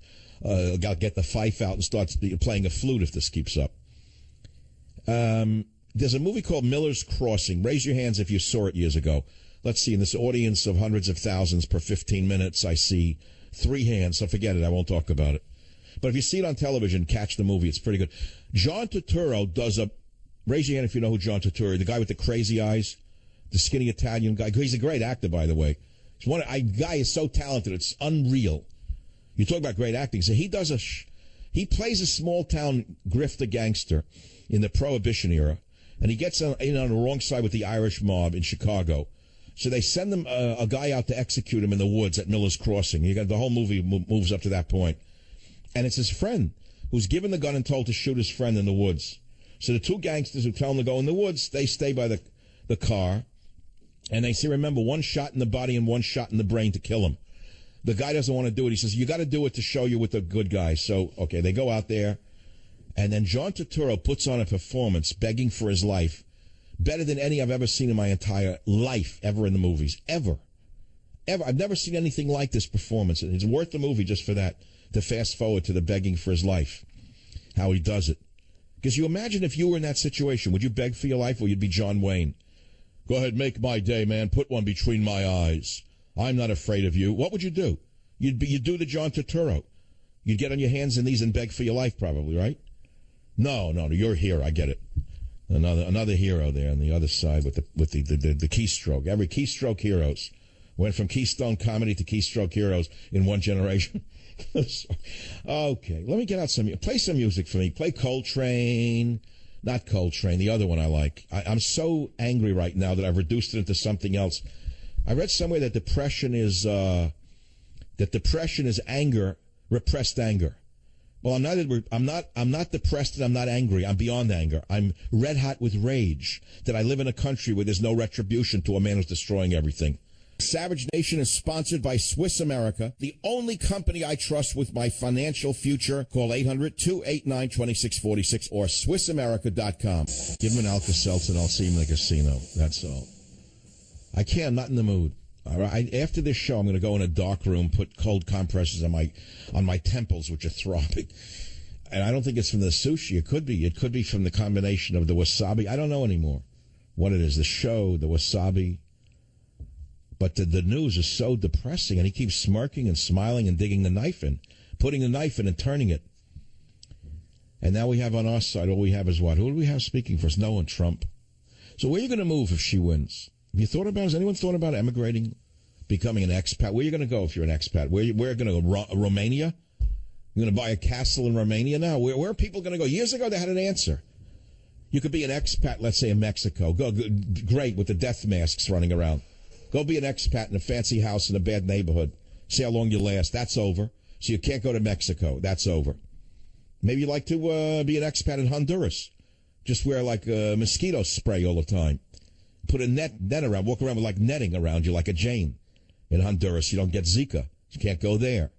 I'll get the fife out and start playing a flute if this keeps up. There's a movie called Miller's Crossing. Raise your hands if you saw it years ago. Let's see. In this audience of hundreds of thousands per 15 minutes, I see 3 hands. So forget it. I won't talk about it. But if you see it on television, catch the movie. It's pretty good. John Turturro does raise your hand if you know who John Turturro is, the guy with the crazy eyes, the skinny Italian guy. He's a great actor, by the way. Guy is so talented, it's unreal. You talk about great acting. So he plays a small town grifter gangster in the Prohibition era, and he gets in on the wrong side with the Irish mob in Chicago. So they send them a guy out to execute him in the woods at Miller's Crossing. The whole movie moves up to that point. And it's his friend who's given the gun and told to shoot his friend in the woods. So the 2 gangsters who tell him to go in the woods, they stay by the car. And they say, remember, 1 shot in the body and 1 shot in the brain to kill him. The guy doesn't want to do it. He says, you got to do it to show you with the good guys. So, okay, they go out there. And then John Turturro puts on a performance begging for his life better than any I've ever seen in my entire life, ever in the movies, ever. I've never seen anything like this performance. It's worth the movie just for that, to fast forward to the begging for his life, how he does it. Because you imagine if you were in that situation, would you beg for your life, or you'd be John Wayne? Go ahead, make my day, man. Put one between my eyes. I'm not afraid of you. What would you do? You'd do the John Turturro. You'd get on your hands and knees and beg for your life, probably, right? No, you're here. I get it. Another hero there on the other side with the keystroke. Every keystroke heroes went from Keystone Comedy to Keystroke Heroes in one generation. Okay, let me get out play some music for me. Play Coltrane. Not Coltrane, the other one I like. I'm so angry right now that I've reduced it into something else. I read somewhere that depression is anger, repressed anger. Well, I'm not depressed and I'm not angry. I'm beyond anger. I'm red hot with rage that I live in a country where there's no retribution to a man who's destroying everything. Savage Nation is sponsored by Swiss America, the only company I trust with my financial future. Call 800-289-2646 or SwissAmerica.com. Give him an Alka-Seltzer and I'll see him in the casino. That's all. I can't. I'm not in the mood. All right. After this show, I'm going to go in a dark room, put cold compresses on my temples, which are throbbing. And I don't think it's from the sushi. It could be. It could be from the combination of the wasabi. I don't know anymore what it is. The show, the wasabi. But the news is so depressing, and he keeps smirking and smiling and digging the knife in, putting the knife in and turning it. And now we have on our side, all we have is what? Who do we have speaking for us? No one, Trump. So where are you going to move if she wins? Have you thought about, has anyone thought about emigrating, becoming an expat? Where are you going to go if you're an expat? Where are going to go? Romania? You're going to buy a castle in Romania now? Where are people going to go? Years ago, they had an answer. You could be an expat, let's say, in Mexico. Go, great, with the death masks running around. Go be an expat in a fancy house in a bad neighborhood. See how long you last. That's over. So you can't go to Mexico. That's over. Maybe you'd like to be an expat in Honduras. Just wear like mosquito spray all the time. Put a net around. Walk around with like netting around you like a Jane. In Honduras, you don't get Zika. You can't go there.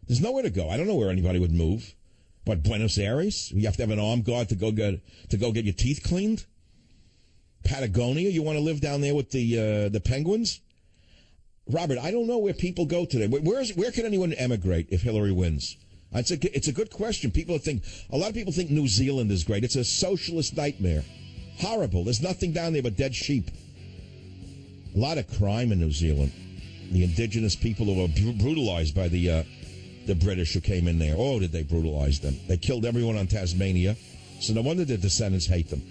There's nowhere to go. I don't know where anybody would move. But Buenos Aires? You have to have an armed guard to go get your teeth cleaned? Patagonia, you want to live down there with the penguins? Robert, I don't know where people go today. Where can anyone emigrate if Hillary wins? It's a good question. A lot of people think New Zealand is great. It's a socialist nightmare. Horrible. There's nothing down there but dead sheep. A lot of crime in New Zealand. The indigenous people who were brutalized by the British who came in there. Oh, did they brutalize them? They killed everyone on Tasmania. So no wonder their descendants hate them.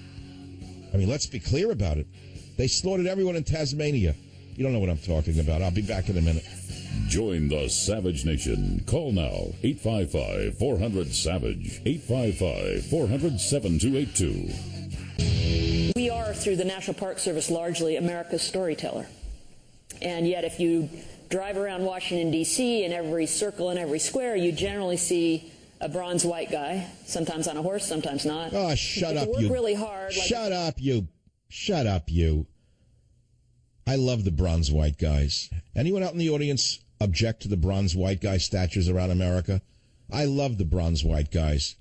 I mean, let's be clear about it. They slaughtered everyone in Tasmania. You don't know what I'm talking about. I'll be back in a minute. Join the Savage Nation. Call now, 855-400-SAVAGE, 855-400-7282. We are, through the National Park Service, largely America's storyteller. And yet if you drive around Washington, D.C., in every circle and every square, you generally see a bronze white guy, sometimes on a horse, sometimes not. Oh, shut up, you. Work really hard. Shut up, you. Shut up, you. I love the bronze white guys. Anyone out in the audience object to the bronze white guy statues around America? I love the bronze white guys.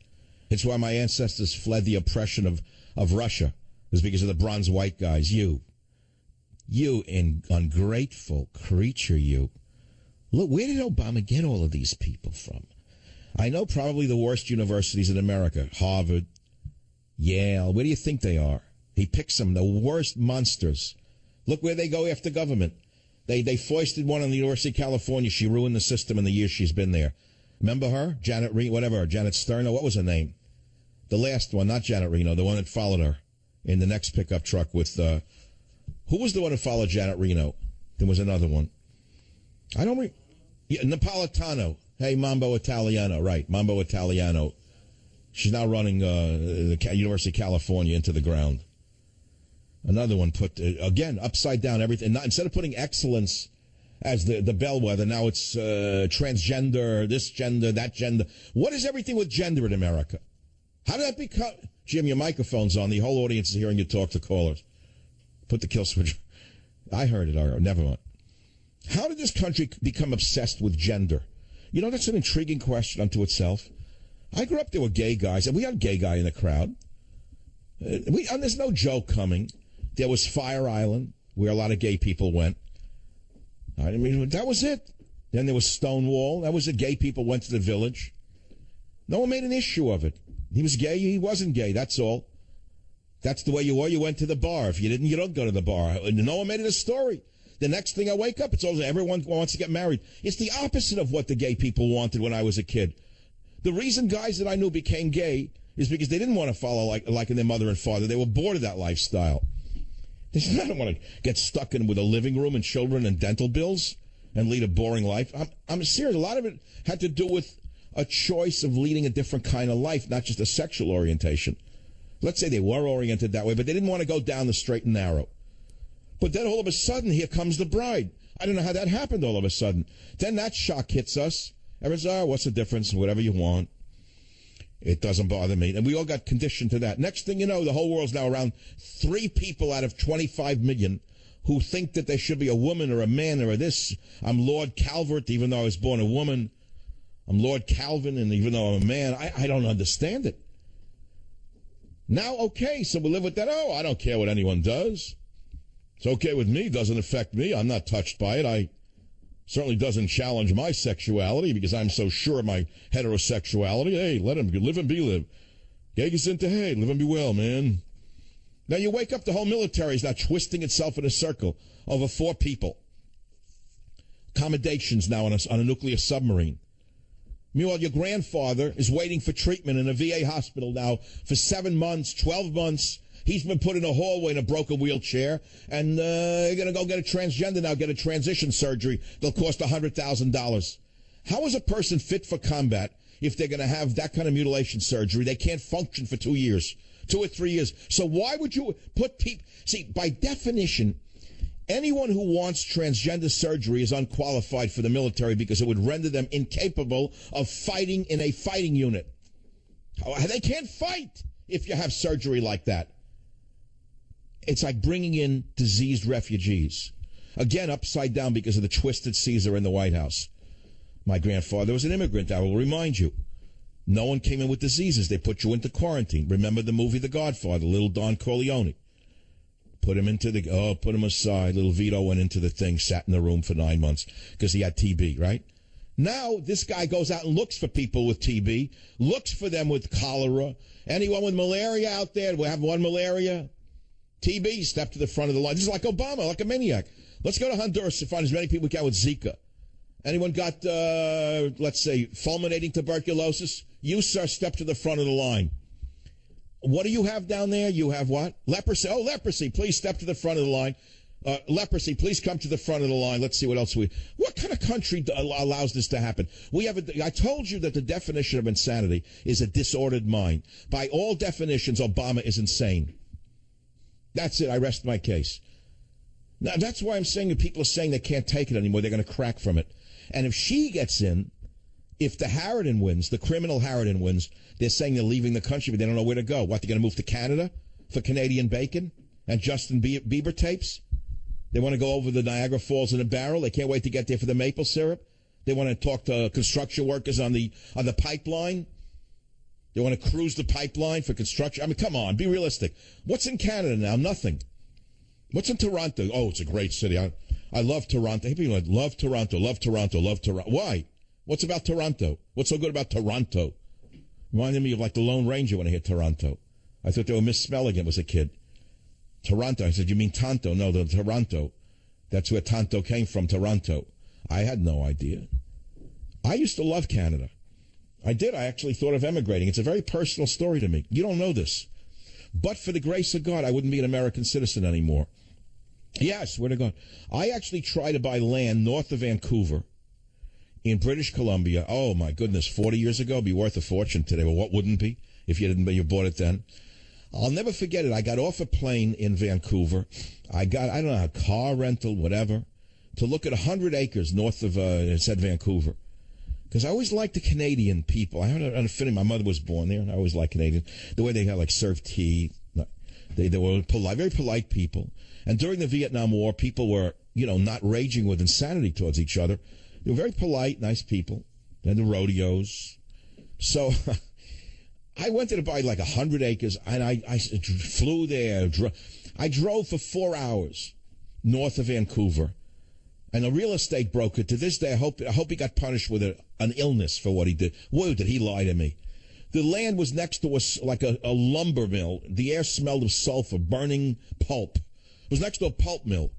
It's why my ancestors fled the oppression of Russia. It was because of the bronze white guys. You ungrateful creature, you. Look, where did Obama get all of these people from? I know probably the worst universities in America. Harvard, Yale. Where do you think they are? He picks them, the worst monsters. Look where they go after government. They foisted one on the University of California. She ruined the system in the years she's been there. Remember her? Janet Stern, or what was her name? The last one, not Janet Reno, the one that followed her in the next pickup truck with, who was the one that followed Janet Reno? There was another one. Napolitano. Hey, Mambo Italiano, right, Mambo Italiano. She's now running the University of California into the ground. Another one put, again, upside down everything. Instead of putting excellence as the bellwether, now it's transgender, this gender, that gender. What is everything with gender in America? How did that become? Jim, your microphone's on. The whole audience is hearing you talk to callers. Put the kill switch. I heard it. Never mind. How did this country become obsessed with gender? You know, that's an intriguing question unto itself. I grew up, there were gay guys, and we had a gay guy in the crowd. And there's no joke coming. There was Fire Island, where a lot of gay people went. I mean, that was it. Then there was Stonewall. That was it. Gay people went to the Village. No one made an issue of it. He was gay, he wasn't gay, that's all. That's the way you were. You went to the bar. If you didn't, you don't go to the bar. No one made it a story. The next thing I wake up, it's all everyone wants to get married. It's the opposite of what the gay people wanted when I was a kid. The reason guys that I knew became gay is because they didn't want to follow like their mother and father. They were bored of that lifestyle. They said, I don't want to get stuck in with a living room and children and dental bills and lead a boring life. I'm serious. A lot of it had to do with a choice of leading a different kind of life, not just a sexual orientation. Let's say they were oriented that way, but they didn't want to go down the straight and narrow. But then all of a sudden, here comes the bride. I don't know how that happened all of a sudden. Then that shock hits us. Everyone's, what's the difference? Whatever you want. It doesn't bother me. And we all got conditioned to that. Next thing you know, the whole world's now around 3 people out of 25 million who think that there should be a woman or a man or a this. I'm Lord Calvert, even though I was born a woman. I'm Lord Calvin, and even though I'm a man, I don't understand it. Now, okay, so we live with that. I don't care what anyone does. It's okay with me. It doesn't affect me. I'm not touched by it. I certainly doesn't challenge my sexuality because I'm so sure of my heterosexuality. Hey, let him live and be live. Gay gets into hey, live and be well, man. Now you wake up, the whole military is now twisting itself in a circle over 4 people. Accommodations now on a nuclear submarine. Meanwhile, your grandfather is waiting for treatment in a VA hospital now for 7 months, 12 months. He's been put in a hallway in a broken wheelchair, and you're going to go get a transgender now, get a transition surgery. They'll cost $100,000. How is a person fit for combat if they're going to have that kind of mutilation surgery? They can't function for 2 years, 2 or 3 years. So why would you put people... See, by definition, anyone who wants transgender surgery is unqualified for the military because it would render them incapable of fighting in a fighting unit. They can't fight if you have surgery like that. It's like bringing in diseased refugees. Again, upside down because of the twisted Caesar in the White House. My grandfather was an immigrant, I will remind you. No one came in with diseases. They put you into quarantine. Remember the movie The Godfather, little Don Corleone. Put him put him aside. Little Vito went into the thing, sat in the room for 9 months because he had TB, right? Now this guy goes out and looks for people with TB, looks for them with cholera. Anyone with malaria out there? We have one malaria? TB, step to the front of the line. This is like Obama, like a maniac. Let's go to Honduras to find as many people we can with Zika. Anyone got, let's say, fulminating tuberculosis? You, sir, step to the front of the line. What do you have down there? You have what? Leprosy. Oh, leprosy. Please step to the front of the line. Leprosy, please come to the front of the line. Let's see what else what kind of country allows this to happen? I told you that the definition of insanity is a disordered mind. By all definitions, Obama is insane. That's it. I rest my case. Now, that's why I'm saying that people are saying they can't take it anymore. They're going to crack from it. And if she gets in, if the Harridan wins, the criminal Harridan wins, they're saying they're leaving the country, but they don't know where to go. What, they're going to move to Canada for Canadian bacon and Justin Bieber tapes? They want to go over the Niagara Falls in a barrel. They can't wait to get there for the maple syrup. They want to talk to construction workers on the pipeline. They want to cruise the pipeline for construction. I mean, come on, be realistic. What's in Canada now? Nothing. What's in Toronto? Oh, it's a great city. I love Toronto. People love Toronto, love Toronto, love Toronto. Why? What's about Toronto? What's so good about Toronto? Reminded me of like the Lone Ranger when I hear Toronto. I thought they were misspelling it was a kid. Toronto. I said, you mean Tonto? No, the Toronto. That's where Tonto came from, Toronto. I had no idea. I used to love Canada. I did. I actually thought of emigrating. It's a very personal story to me. You don't know this. But for the grace of God, I wouldn't be an American citizen anymore. Yeah, I swear to God. I actually tried to buy land north of Vancouver in British Columbia. Oh, my goodness, 40 years ago. It'd be worth a fortune today. Well, what wouldn't be if you bought it then? I'll never forget it. I got off a plane in Vancouver. I don't know, a car rental, whatever, to look at 100 acres north of, it said Vancouver. Because I always liked the Canadian people. I had a feeling my mother was born there, and I always liked Canadian. The way they had, like, served tea. They were polite, very polite people. And during the Vietnam War, people were, not raging with insanity towards each other. They were very polite, nice people. They had the rodeos. So I wanted to buy, like, 100 acres, and I flew there. I drove for 4 hours north of Vancouver, and a real estate broker, to this day, I hope he got punished with an illness for what he did. Whoa, did he lie to me. The land was next to us like a lumber mill. The air smelled of sulfur, burning pulp. It was next to a pulp mill.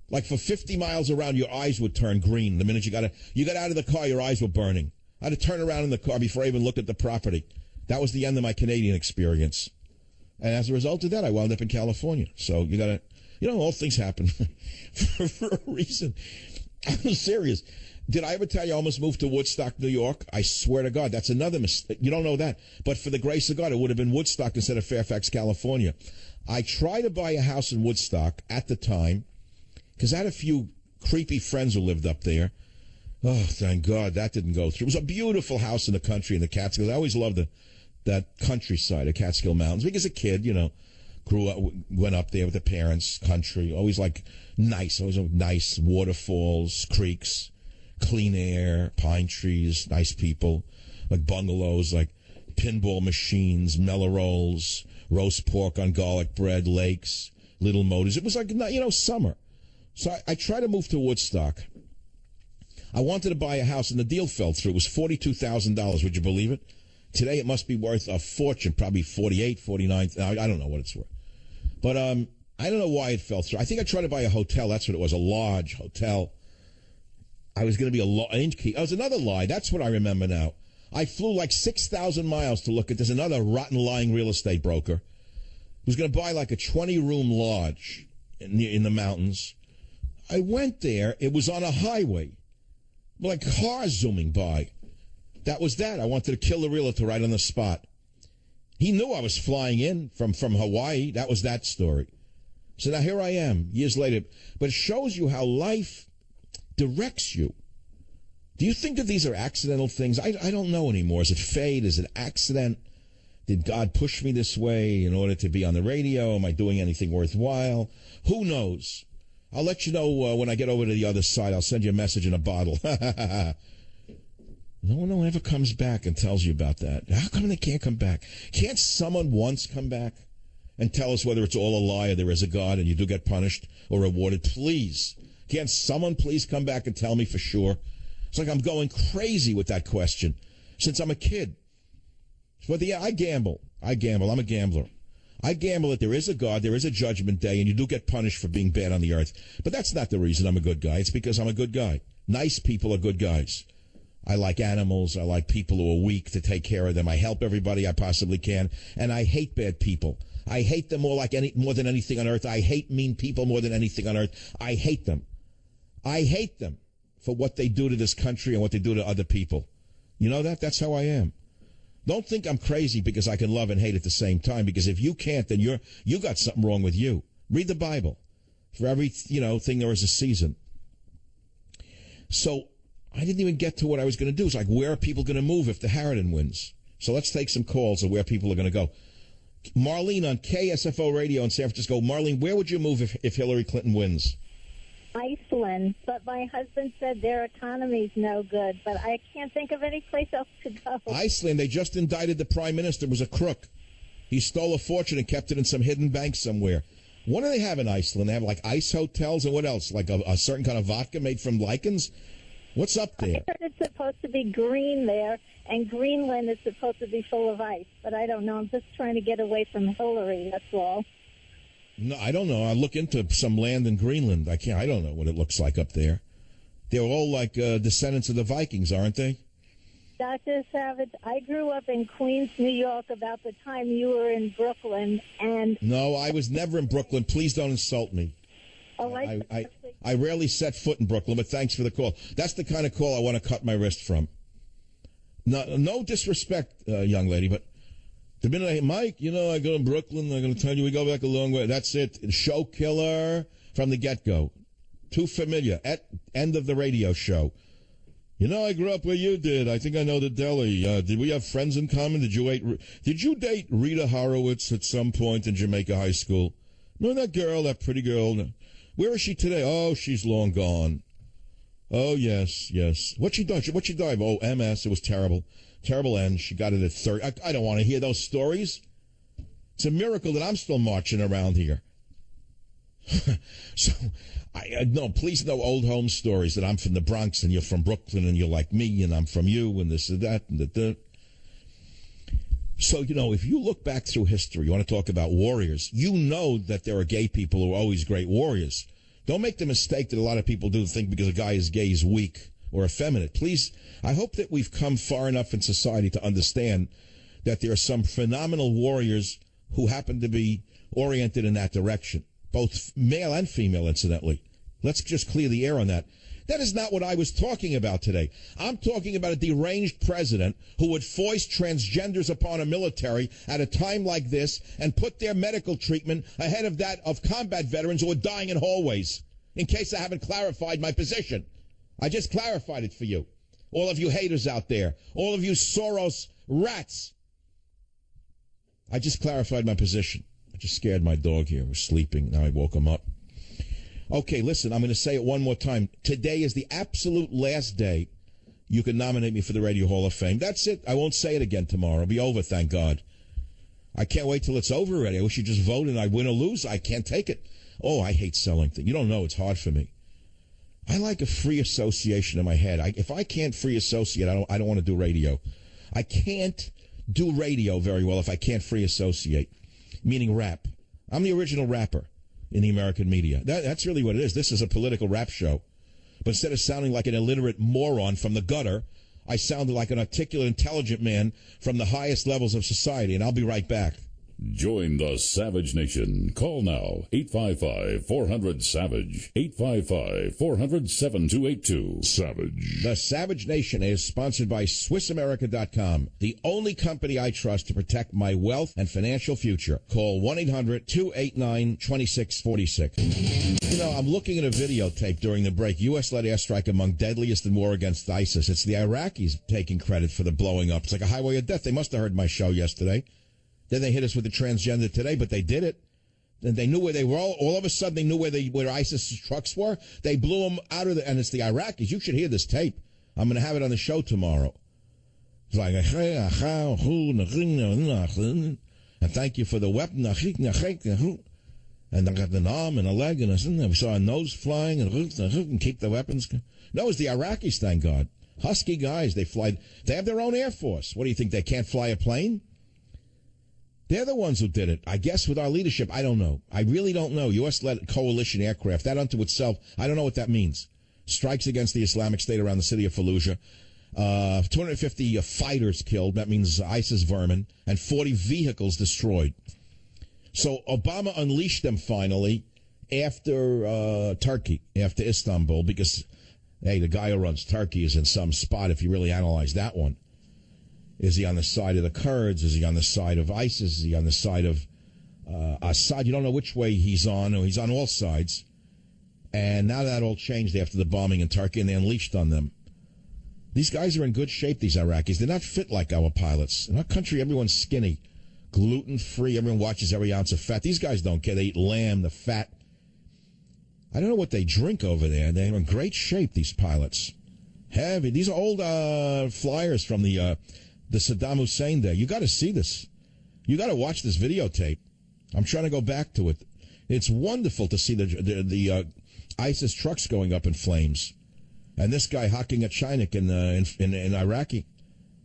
Like for 50 miles around, your eyes would turn green. The minute you got out of the car, your eyes were burning. I had to turn around in the car before I even looked at the property. That was the end of my Canadian experience. And as a result of that, I wound up in California. So you got to, all things happen for a reason. I'm serious. Did I ever tell you I almost moved to Woodstock, New York? I swear to God, that's another mistake. You don't know that. But for the grace of God, it would have been Woodstock instead of Fairfax, California. I tried to buy a house in Woodstock at the time because I had a few creepy friends who lived up there. Oh, thank God that didn't go through. It was a beautiful house in the country in the Catskills. I always loved that countryside of Catskill Mountains. Because a kid, grew up, went up there with the parents, country, always nice waterfalls, creeks, clean air, pine trees, nice people, like bungalows, like pinball machines, mellow rolls, roast pork on garlic bread, lakes, little motors. It was like, summer. So I tried to move to Woodstock. I wanted to buy a house, and the deal fell through. It was $42,000. Would you believe it? Today, it must be worth a fortune, probably $48,000, $49,000. I don't know what it's worth. But I don't know why it fell through. I think I tried to buy a hotel. That's what it was, a lodge hotel. I was going to be an innkeeper. That was another lie. That's what I remember now. I flew like 6,000 miles to look at this. Another rotten, lying real estate broker who's going to buy like a 20-room lodge in the mountains. I went there. It was on a highway, like cars zooming by. That was that. I wanted to kill the realtor right on the spot. He knew I was flying in from Hawaii. That was that story. So now here I am, years later. But it shows you how life directs you. Do you think that these are accidental things? I don't know anymore. Is it fate? Is it accident? Did God push me this way in order to be on the radio? Am I doing anything worthwhile? Who knows? I'll let you know when I get over to the other side. I'll send you a message in a bottle. No one ever comes back and tells you about that. How come they can't come back? Can't someone once come back and tell us whether it's all a lie or there is a God and you do get punished or rewarded? Please. Can't someone please come back and tell me for sure? It's like I'm going crazy with that question since I'm a kid. But I gamble. I'm a gambler. I gamble that there is a God, there is a judgment day, and you do get punished for being bad on the earth. But that's not the reason I'm a good guy. It's because I'm a good guy. Nice people are good guys. I like animals. I like people who are weak to take care of them. I help everybody I possibly can. And I hate bad people. I hate them more than anything on earth. I hate mean people more than anything on earth. I hate them. I hate them for what they do to this country and what they do to other people. You know that? That's how I am. Don't think I'm crazy because I can love and hate at the same time, because if you can't, then you got something wrong with you. Read the Bible. For every, thing there is a season. So I didn't even get to what I was going to do. It's like, where are people going to move if the Harridan wins? So let's take some calls of where people are going to go. Marlene on KSFO Radio in San Francisco. Marlene, where would you move if Hillary Clinton wins? Iceland, but my husband said their economy's no good, but I can't think of any place else to go. Iceland, they just indicted the prime minister, was a crook. He stole a fortune and kept it in some hidden bank somewhere. What do they have in Iceland? They have like ice hotels and what else? Like a certain kind of vodka made from lichens? What's up there? I heard it's supposed to be green there, and Greenland is supposed to be full of ice, but I don't know. I'm just trying to get away from Hillary, that's all. No, I don't know. I'll look into some land in Greenland. I don't know what it looks like up there. They're all like descendants of the Vikings, aren't they? Dr. Savage, I grew up in Queens, New York about the time you were in Brooklyn, and... No, I was never in Brooklyn. Please don't insult me. Oh, I rarely set foot in Brooklyn, but thanks for the call. That's the kind of call I want to cut my wrist from. No disrespect, young lady, but the minute I hear, Mike, I go to Brooklyn, I'm going to tell you we go back a long way. That's it. Show killer from the get-go. Too familiar. End of the radio show. I grew up where you did. I think I know the deli. Did we have friends in common? Did you date Rita Horowitz at some point in Jamaica High School? No, that girl, that pretty girl. Where is she today? Oh, she's long gone. Oh, yes. What'd she die of? Oh, MS. It was terrible. Terrible end. She got it at 30. I don't want to hear those stories. It's a miracle that I'm still marching around here. So, no, please no old home stories that I'm from the Bronx and you're from Brooklyn and you're like me and I'm from you and this and that and that. So, if you look back through history, you want to talk about warriors, you know that there are gay people who are always great warriors. Don't make the mistake that a lot of people do think because a guy is gay he's weak or effeminate. Please, I hope that we've come far enough in society to understand that there are some phenomenal warriors who happen to be oriented in that direction, both male and female, incidentally. Let's just clear the air on that. That is not what I was talking about today. I'm talking about a deranged president who would foist transgenders upon a military at a time like this and put their medical treatment ahead of that of combat veterans who are dying in hallways. In case I haven't clarified my position. I just clarified it for you. All of you haters out there. All of you Soros rats. I just clarified my position. I just scared my dog here. He was sleeping. Now I woke him up. Okay, listen, I'm going to say it one more time. Today is the absolute last day you can nominate me for the Radio Hall of Fame. That's it. I won't say it again tomorrow. It'll be over, thank God. I can't wait till it's over already. I wish you just voted and I win or lose. I can't take it. Oh, I hate selling things. You don't know. It's hard for me. I like a free association in my head. If I can't free associate, I don't want to do radio. I can't do radio very well if I can't free associate, meaning rap. I'm the original rapper in the American media. That's really what it is. This is a political rap show. But instead of sounding like an illiterate moron from the gutter, I sounded like an articulate, intelligent man from the highest levels of society. And I'll be right back. Join the Savage Nation. Call now, 855-400-SAVAGE, 855-400-7282. Savage. The Savage Nation is sponsored by SwissAmerica.com, the only company I trust to protect my wealth and financial future. Call 1-800-289-2646. I'm looking at a videotape during the break. U.S.-led airstrike among deadliest in war against ISIS. It's the Iraqis taking credit for the blowing up. It's like a highway of death. They must have heard my show yesterday. Then they hit us with the transgender today, but they did it. And they knew where they were. All of a sudden, they knew where ISIS trucks were. They blew them out of and it's the Iraqis. You should hear this tape. I'm going to have it on the show tomorrow. It's like, and thank you for the weapon. And I got an arm and a leg and we saw a nose flying and keep the weapons. No, it's the Iraqis, thank God. Husky guys, they have their own Air Force. What do you think, they can't fly a plane? They're the ones who did it. I guess with our leadership, I don't know. I really don't know. U.S.-led coalition aircraft, that unto itself, I don't know what that means. Strikes against the Islamic State around the city of Fallujah. 250 fighters killed. That means ISIS vermin. And 40 vehicles destroyed. So Obama unleashed them finally after Turkey, after Istanbul, because, hey, the guy who runs Turkey is in some spot if you really analyze that one. Is he on the side of the Kurds? Is he on the side of ISIS? Is he on the side of Assad? You don't know which way he's on, or he's on all sides. And now that all changed after the bombing in Turkey, and they unleashed on them. These guys are in good shape, these Iraqis. They're not fit like our pilots. In our country, everyone's skinny, gluten-free. Everyone watches every ounce of fat. These guys don't care. They eat lamb, the fat. I don't know what they drink over there. They're in great shape, these pilots. Heavy. These are old flyers from the Saddam Hussein day. You got to see this. You got to watch this videotape. I'm trying to go back to it. It's wonderful to see the ISIS trucks going up in flames, and this guy hocking a chinik in Iraqi,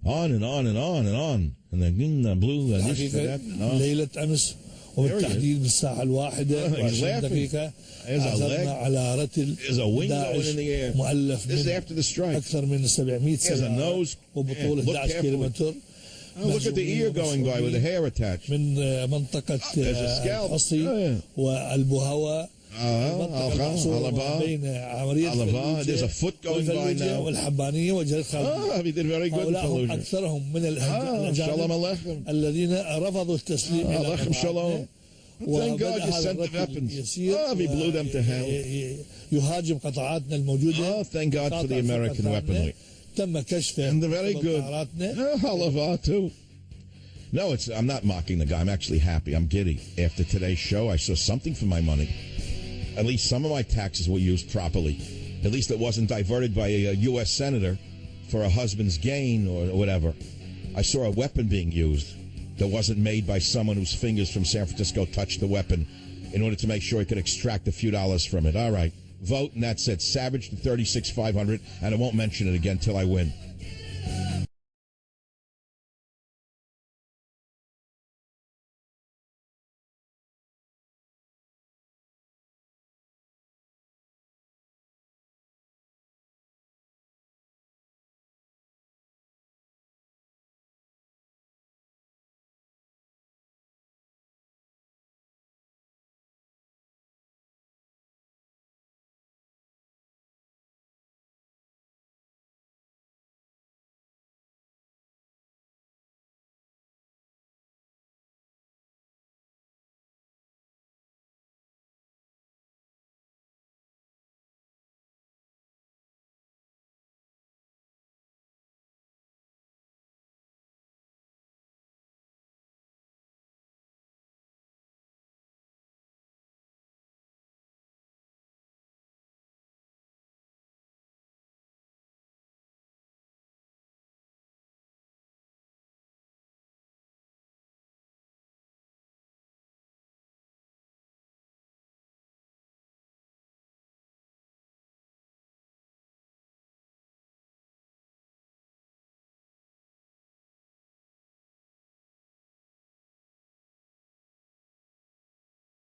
on and on and on and on, and then blue this that. ليلة أمس وبالتحديد بالساعة 1:20 دقيقة عثرنا على رتل داعش مؤلف من أكثر من 700 سنة وبطولة 11 كيلومتر. Look at the ear going by with the hair attached. من منطقة قصي والبوهوة. There's a foot going by now. والحبانية وجهة he did very good in Fallujah. أكثرهم من الأجانب الذين رفضوا التسليم إلى قطاعاتنا. Thank God you sent the weapons. He blew them to hell. يهاجم قطاعاتنا الموجودة. Thank God for the American weaponry. تم كشف and they're very good. Too. No, I'm not mocking the guy. I'm actually happy. I'm giddy. After today's show, I saw something for my money. At least some of my taxes were used properly. At least it wasn't diverted by a U.S. senator for a husband's gain or whatever. I saw a weapon being used that wasn't made by someone whose fingers from San Francisco touched the weapon in order to make sure he could extract a few dollars from it. All right. Vote, and that's it. Savage to 36,500, and I won't mention it again till I win.